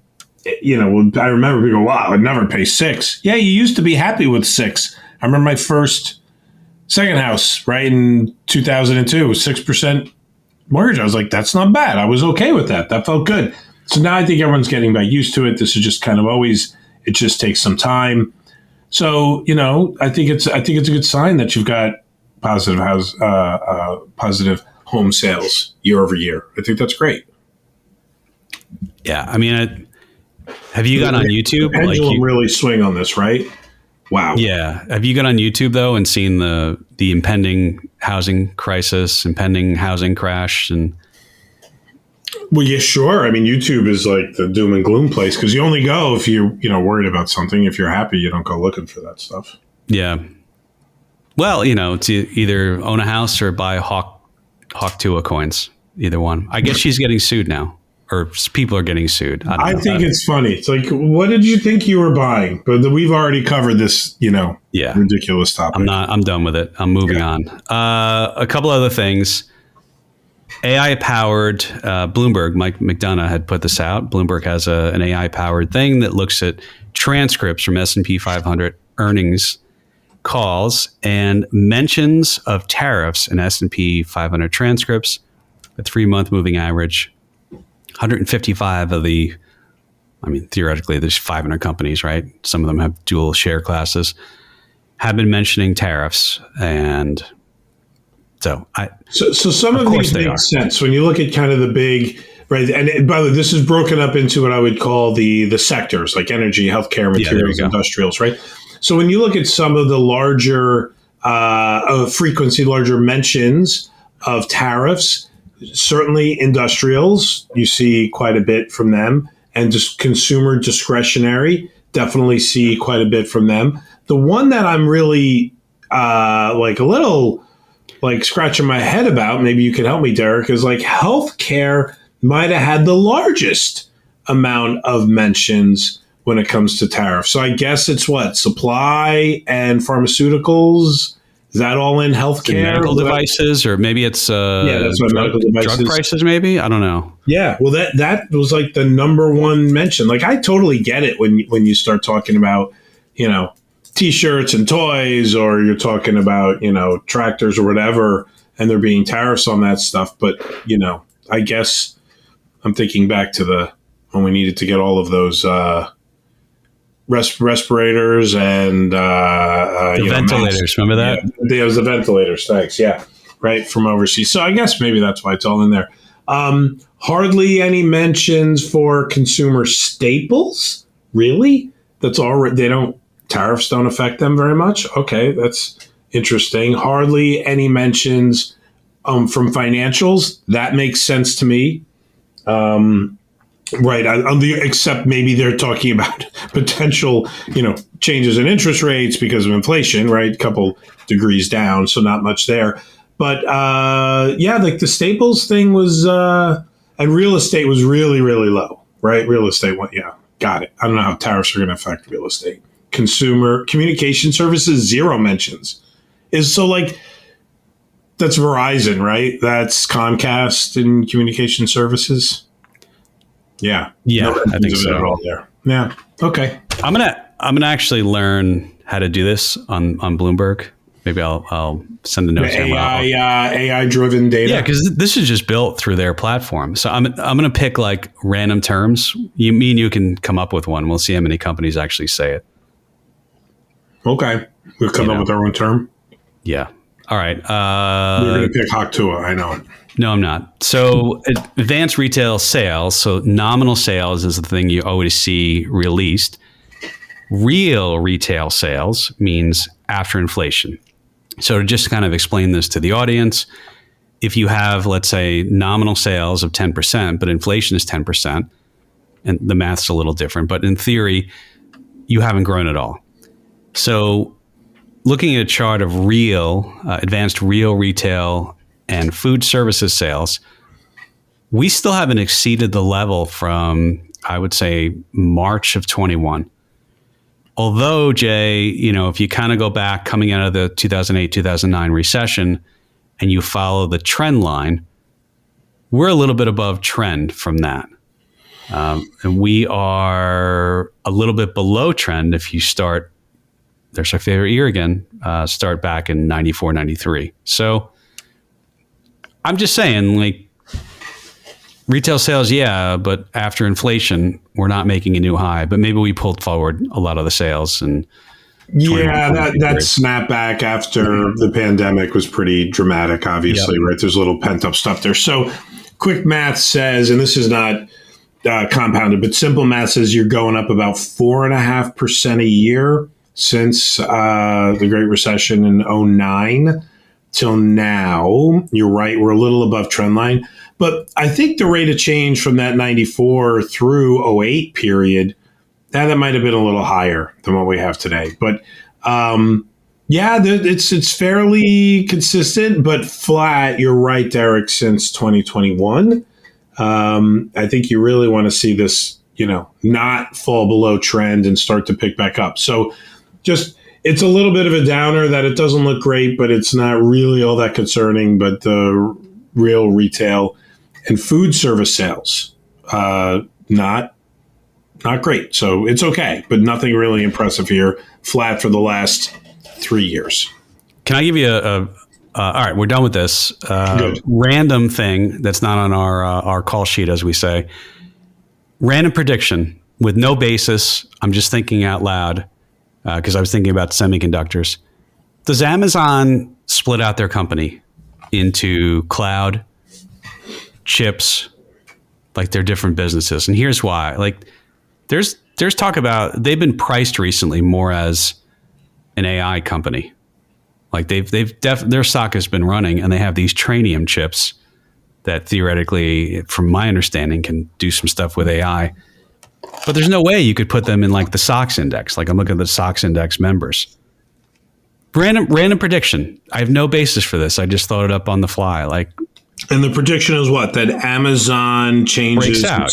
I remember people go, wow, I'd never pay 6. Yeah, you used to be happy with 6. I remember my second house, right, in 2002, 6% mortgage. I was like, that's not bad. I was okay with that. That felt good. So now I think everyone's getting back used to it. This is just kind of always, it just takes some time. So, I think it's a good sign that you've got positive home sales year over year. I think that's great. Yeah, I mean, have you got on YouTube? The pendulum really swing on this, right? Wow. Yeah. Have you got on YouTube though and seen the impending housing crisis, impending housing crash, and? Well, yeah, sure. I mean, YouTube is like the doom and gloom place because you only go if you're worried about something. If you're happy, you don't go looking for that stuff. Yeah. Well, it's either own a house or buy Hawk Tua coins. Either one. I guess she's getting sued now, or people are getting sued. I think it's funny. It's like, what did you think you were buying? But we've already covered this, ridiculous topic. I'm done with it. I'm moving on. A couple other things. AI-powered Bloomberg, Mike McDonough had put this out. Bloomberg has an AI-powered thing that looks at transcripts from S&P 500 earnings calls and mentions of tariffs in S&P 500 transcripts. The 3-month moving average, 155 of the, I mean, theoretically, there's 500 companies, right? Some of them have dual share classes, have been mentioning tariffs. And so some of these make sense when you look at kind of the big, right? And by the way, this is broken up into what I would call the sectors, like energy, healthcare, materials, industrials, right? So when you look at some of the larger frequency, larger mentions of tariffs, certainly industrials, you see quite a bit from them, and just consumer discretionary, definitely see quite a bit from them. The one that I'm really like a little like scratching my head about, maybe you can help me, Derek, is like healthcare might have had the largest amount of mentions when it comes to tariffs. So I guess it's what? Supply and pharmaceuticals? Is that all in healthcare? Medical devices, or maybe it's that's what medical devices. Drug prices, maybe? I don't know. Yeah, well, that was like the number one mention. Like, I totally get it when you start talking about, T-shirts and toys, or you're talking about, tractors or whatever, and there being tariffs on that stuff. But, I guess I'm thinking back to when we needed to get all of those respirators and the ventilators. Masks. Remember that? Yeah, it was the ventilators. Thanks. Yeah, right, from overseas. So I guess maybe that's why it's all in there. Hardly any mentions for consumer staples. Really? That's all. Tariffs don't affect them very much. Okay, that's interesting. Hardly any mentions from financials. That makes sense to me. Right. Except maybe they're talking about potential, changes in interest rates because of inflation, right? A couple degrees down, so not much there. But yeah, like the staples thing was, and real estate was really, really low, right? Real estate went, yeah, got it. I don't know how tariffs are going to affect real estate. Consumer communication services, zero mentions. Is so like, that's Verizon, right? That's Comcast in communication services. Yeah. Yeah, No I think so. at all there. Yeah. Okay. I'm gonna actually learn how to do this on Bloomberg. Maybe I'll send the notes. AI driven data. Yeah, because this is just built through their platform. So I'm gonna pick like random terms. Me and you can come up with one. We'll see how many companies actually say it. Okay, we'll come up with our own term. Yeah. All right. You're gonna pick Haktua. I know it. No, I'm not. So advanced retail sales. So nominal sales is the thing you always see released. Real retail sales means after inflation. So to just kind of explain this to the audience, if you have, let's say, nominal sales of 10%, but inflation is 10%, and the math's a little different, but in theory, you haven't grown at all. So looking at a chart of real, advanced real retail and food services sales, we still haven't exceeded the level from, I would say, March of 21. Although, Jay, if you kind of go back coming out of the 2008, 2009 recession and you follow the trend line, we're a little bit above trend from that. And we are a little bit below trend if you start, there's our favorite year again, start back in 94, 93. So I'm just saying, like, retail sales, yeah, but after inflation, we're not making a new high. But maybe we pulled forward a lot of the sales. And yeah, that snapback after the pandemic was pretty dramatic, obviously, right? There's a little pent-up stuff there. So quick math says, and this is not compounded, but simple math says you're going up about 4.5% a year since the Great Recession in 2009 till now. You're right, we're a little above trend line. But I think the rate of change from that 94 through 08 period, that might have been a little higher than what we have today. But yeah, it's fairly consistent, but flat. You're right, Derek, since 2021. I think you really want to see this, not fall below trend and start to pick back up. So just, it's a little bit of a downer that it doesn't look great, but it's not really all that concerning. But the real retail and food service sales, not great. So it's okay, but nothing really impressive here. Flat for the last 3 years. Can I give you all right, we're done with this. Random thing that's not on our call sheet, as we say. Random prediction with no basis. I'm just thinking out loud because I was thinking about semiconductors. Does Amazon split out their company into cloud, chips, like they're different businesses? And here's why. Like there's talk about they've been priced recently more as an AI company. Like their stock has been running, and they have these Tranium chips that theoretically, from my understanding, can do some stuff with AI. But there's no way you could put them in like the SOX index. Like I'm looking at the SOX index members. Random prediction. I have no basis for this. I just thought it up on the fly. Like, and the prediction is what? That Amazon changes. Breaks out.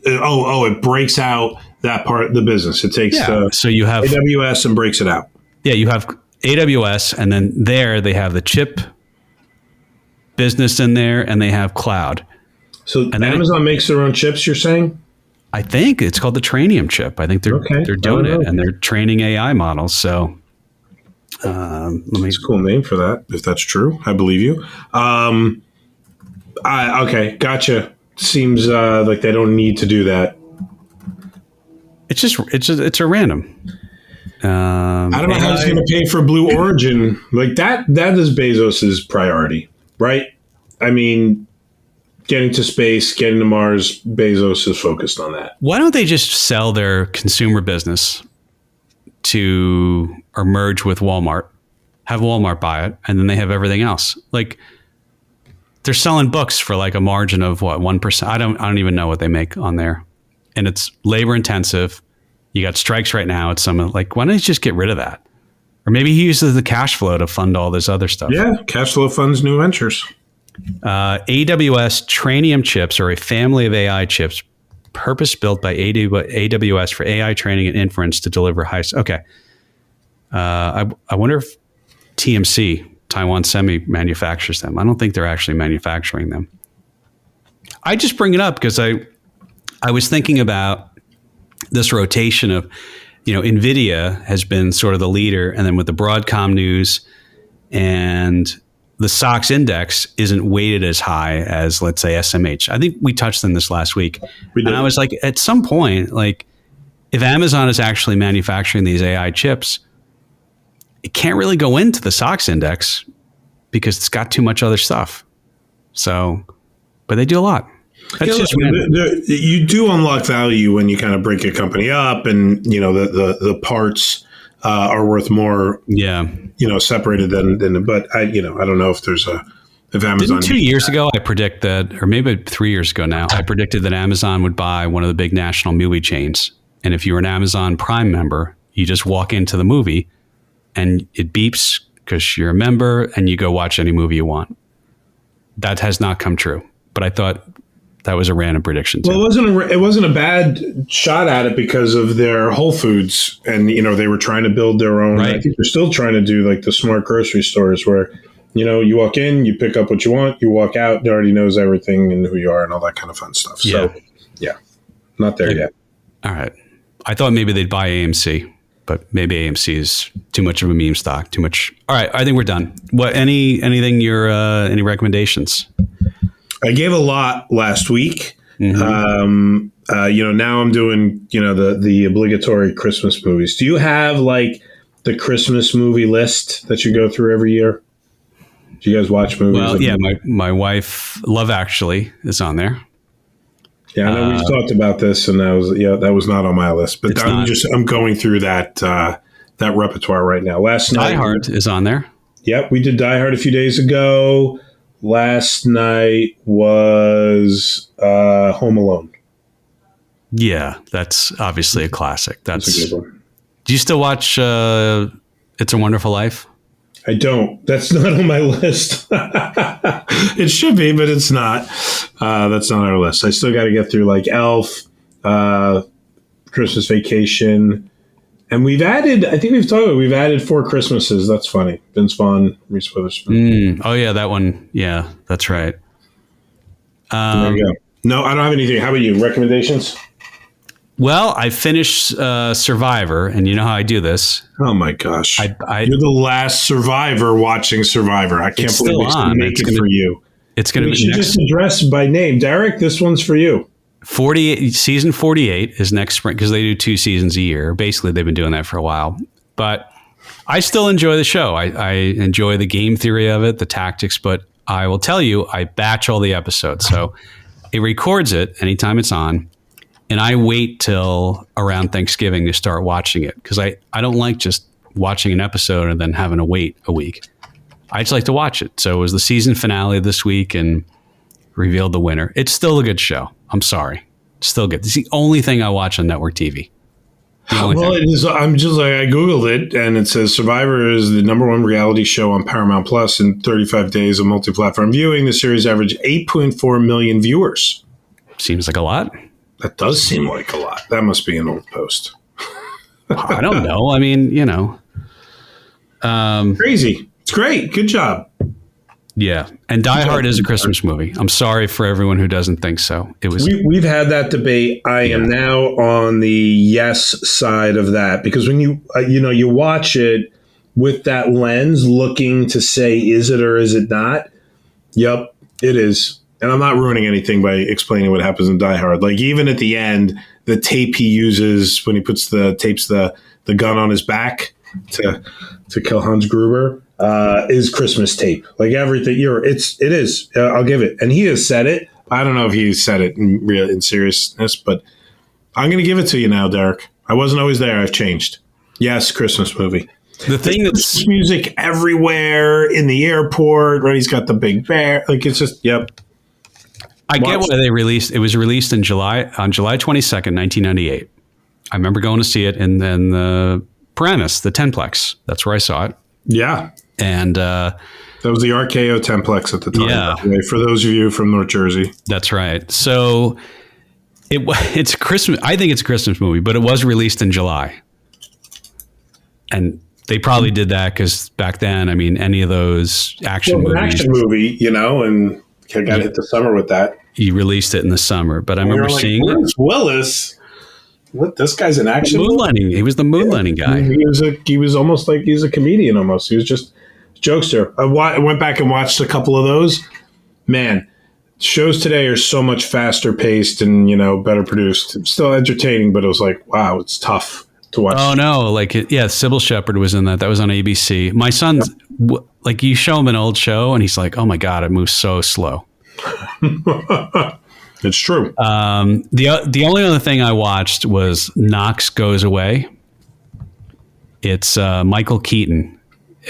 It breaks out that part of the business. It takes so you have AWS and breaks it out. Yeah, you have AWS, and then there they have the chip business in there, and they have cloud. So and Amazon makes their own chips, you're saying? I think it's called the Tranium chip. I think they're doing it, and they're training AI models. So it's a cool name for that, if that's true. I believe you. Okay, gotcha. Seems like they don't need to do that. It's a random. I don't know how he's going to pay for Blue Origin. Like that is Bezos's priority, right? I mean, getting to space, getting to Mars, Bezos is focused on that. Why don't they just sell their consumer business or merge with Walmart, have Walmart buy it, and then they have everything else? Like they're selling books for like a margin of what, 1%? I don't even know what they make on there. And it's labor intensive. You got strikes right now. It's some like, why don't you just get rid of that? Or maybe he uses the cash flow to fund all this other stuff. Yeah, cash flow funds new ventures. AWS Trainium chips are a family of AI chips purpose-built by AWS for AI training and inference to deliver high... Okay. I wonder if TMC, Taiwan Semi, manufactures them. I don't think they're actually manufacturing them. I just bring it up because I was thinking about this rotation of, NVIDIA has been sort of the leader, and then with the Broadcom news, and the SOX index isn't weighted as high as, let's say, SMH. I think we touched on this last week. And I was like, at some point, like, if Amazon is actually manufacturing these AI chips, it can't really go into the SOX index because it's got too much other stuff. So, but they do a lot. That's just you do unlock value when you kind of break a company up, and the parts are worth more. Yeah, separated than. But I don't know if Amazon. 2 years ago, I predict that, or maybe 3 years ago now, I predicted that Amazon would buy one of the big national movie chains, and if you're an Amazon Prime member, you just walk into the movie, and it beeps because you're a member, and you go watch any movie you want. That has not come true, but I thought that was a random prediction too. Well, it wasn't a bad shot at it because of their Whole Foods, and they were trying to build their own. Right. I think they're still trying to do like the smart grocery stores where you walk in, you pick up what you want, you walk out, it already knows everything and who you are and all that kind of fun stuff. So yeah, not there yet. All right, I thought maybe they'd buy AMC, but maybe AMC is too much of a meme stock. Too much. All right, I think we're done. What? Any recommendations? I gave a lot last week. Mm-hmm. Now I'm doing, the obligatory Christmas movies. Do you have like the Christmas movie list that you go through every year? Do you guys watch movies? Well, yeah, my wife, Love Actually, is on there. Yeah, I know we've talked about this, and that was not on my list. But I'm going through that repertoire right now. Last night, Die Hard is on there. Yep, we did Die Hard a few days ago. Last night was Home Alone. Yeah, that's obviously a classic. That's a good one. Do you still watch It's a Wonderful Life? I don't. That's not on my list. It should be, but it's not. That's not on our list. I still got to get through like Elf, Christmas Vacation. And we've added 4 Christmases. That's funny. Vince Vaughn, Reese Witherspoon. Oh, yeah, that one. Yeah, that's right. There you go. No, I don't have anything. How about you? Recommendations? Well, I finished Survivor, and you know how I do this. Oh, my gosh. You're the last Survivor watching Survivor. I can't believe we still make it for you. It's going to be next. Just address by name. Derek, this one's for you. Season 48 is next spring because they do 2 seasons a year. Basically, they've been doing that for a while. But I still enjoy the show. I enjoy the game theory of it, the tactics. But I will tell you, I batch all the episodes. So it records it anytime it's on. And I wait till around Thanksgiving to start watching it because I don't like just watching an episode and then having to wait a week. I just like to watch it. So it was the season finale this week and revealed the winner. It's still a good show. I'm sorry. It's still good. It's the only thing I watch on network TV. Well, it is. I'm just like, I Googled it and it says Survivor is the #1 reality show on Paramount Plus in 35 days of multi-platform viewing. The series averaged 8.4 million viewers. Seems like a lot. That does seem like a lot. That must be an old post. I don't know. I mean, crazy. It's great. Good job. Yeah. And Die Hard is a Christmas movie. I'm sorry for everyone who doesn't think so. It was. We've had that debate. I am now on the yes side of that because when you watch it with that lens looking to say, is it or is it not? Yep, it is. And I'm not ruining anything by explaining what happens in Die Hard. Like even at the end, the tape he uses when he tapes the gun on his back to kill Hans Gruber is Christmas tape. Like everything, it is. I'll give it. And he has said it. I don't know if he said it in seriousness, but I'm going to give it to you now, Derek. I wasn't always there. I've changed. Yes, Christmas movie. The thing that's music everywhere in the airport. Right, he's got the big bear. Like it's just yep. I get why they released. It was released on July 22nd, 1998. I remember going to see it, and then the Paramus, the Tenplex. That's where I saw it. Yeah. And that was the RKO Tenplex at the time. Yeah. For those of you from North Jersey. That's right. So it's Christmas. I think it's a Christmas movie, but it was released in July. And they probably did that because back then, I mean, any of those action movies. An action movie, and got to hit the summer with that. You released it in the summer, but I remember seeing it. Willis. What? This guy's an action moonlighting. He was the moonlighting guy. He was almost like he's a comedian. Almost, he was just a jokester. I went back and watched a couple of those. Man, shows today are so much faster paced and better produced. It's still entertaining, but it was like, wow, it's tough to watch. Oh no, Sybil Shepherd was in that. That was on ABC. My son's you show him an old show and he's like, oh my god, it moves so slow. It's true. The only other thing I watched was Knox Goes Away. It's Michael Keaton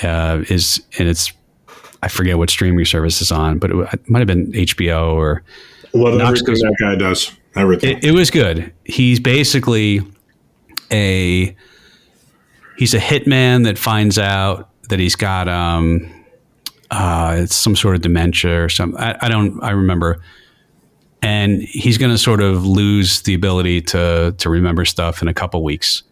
I forget what streaming service is on, but it might have been HBO or. Well, everything that guy does. Everything. It was good. He's basically he's a hitman that finds out that he's got it's some sort of dementia or something. I remember. And he's going to sort of lose the ability to remember stuff in a couple weeks.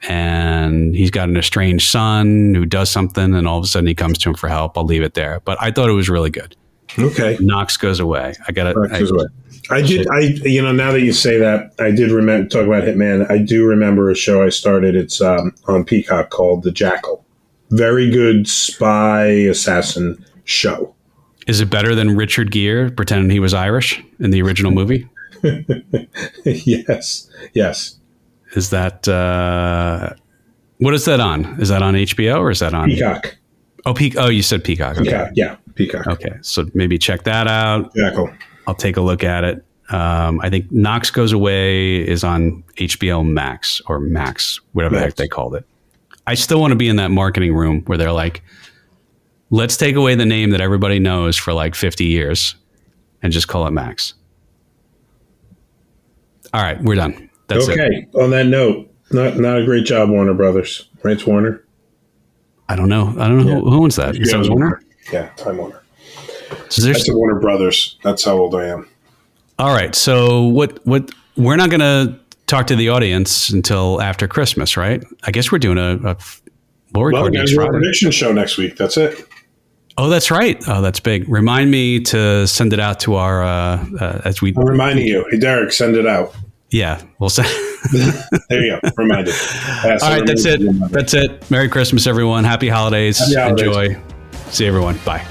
And he's got an estranged son who does something, and all of a sudden he comes to him for help. I'll leave it there. But I thought it was really good. Okay. Knox Goes Away. I got it. I did. Now that you say that, I did remember talk about Hitman. I do remember a show I started. It's on Peacock called The Jackal. Very good spy assassin show. Is it better than Richard Gere pretending he was Irish in the original movie? Yes. Is that what is that on? Is that on HBO or is that on Peacock? Oh, you said Peacock. Okay. Peacock, yeah, Peacock. Okay, so maybe check that out. Jackal. I'll take a look at it. I think Knox Goes Away is on HBO Max or Max, whatever the heck they called it. I still want to be in that marketing room where they're like, let's take away the name that everybody knows for like 50 years and just call it Max. All right, we're done. That's it. Okay. On that note, not a great job, Warner Brothers. Right, it's Warner? I don't know. Who owns that. Is that Warner? Yeah, Time Warner. So that's the Warner Brothers. That's how old I am. All right. So what we're not going to talk to the audience until after Christmas, right? I guess we're doing we'll record next Friday. A prediction show next week. That's it. Oh, that's right. Oh, that's big. Remind me to send it out to our I'm reminding you. Hey, Derek, send it out. Yeah, we'll send. There you go. Reminded. All right, that's it. That's it. Merry Christmas, everyone. Happy holidays. Enjoy. See everyone. Bye.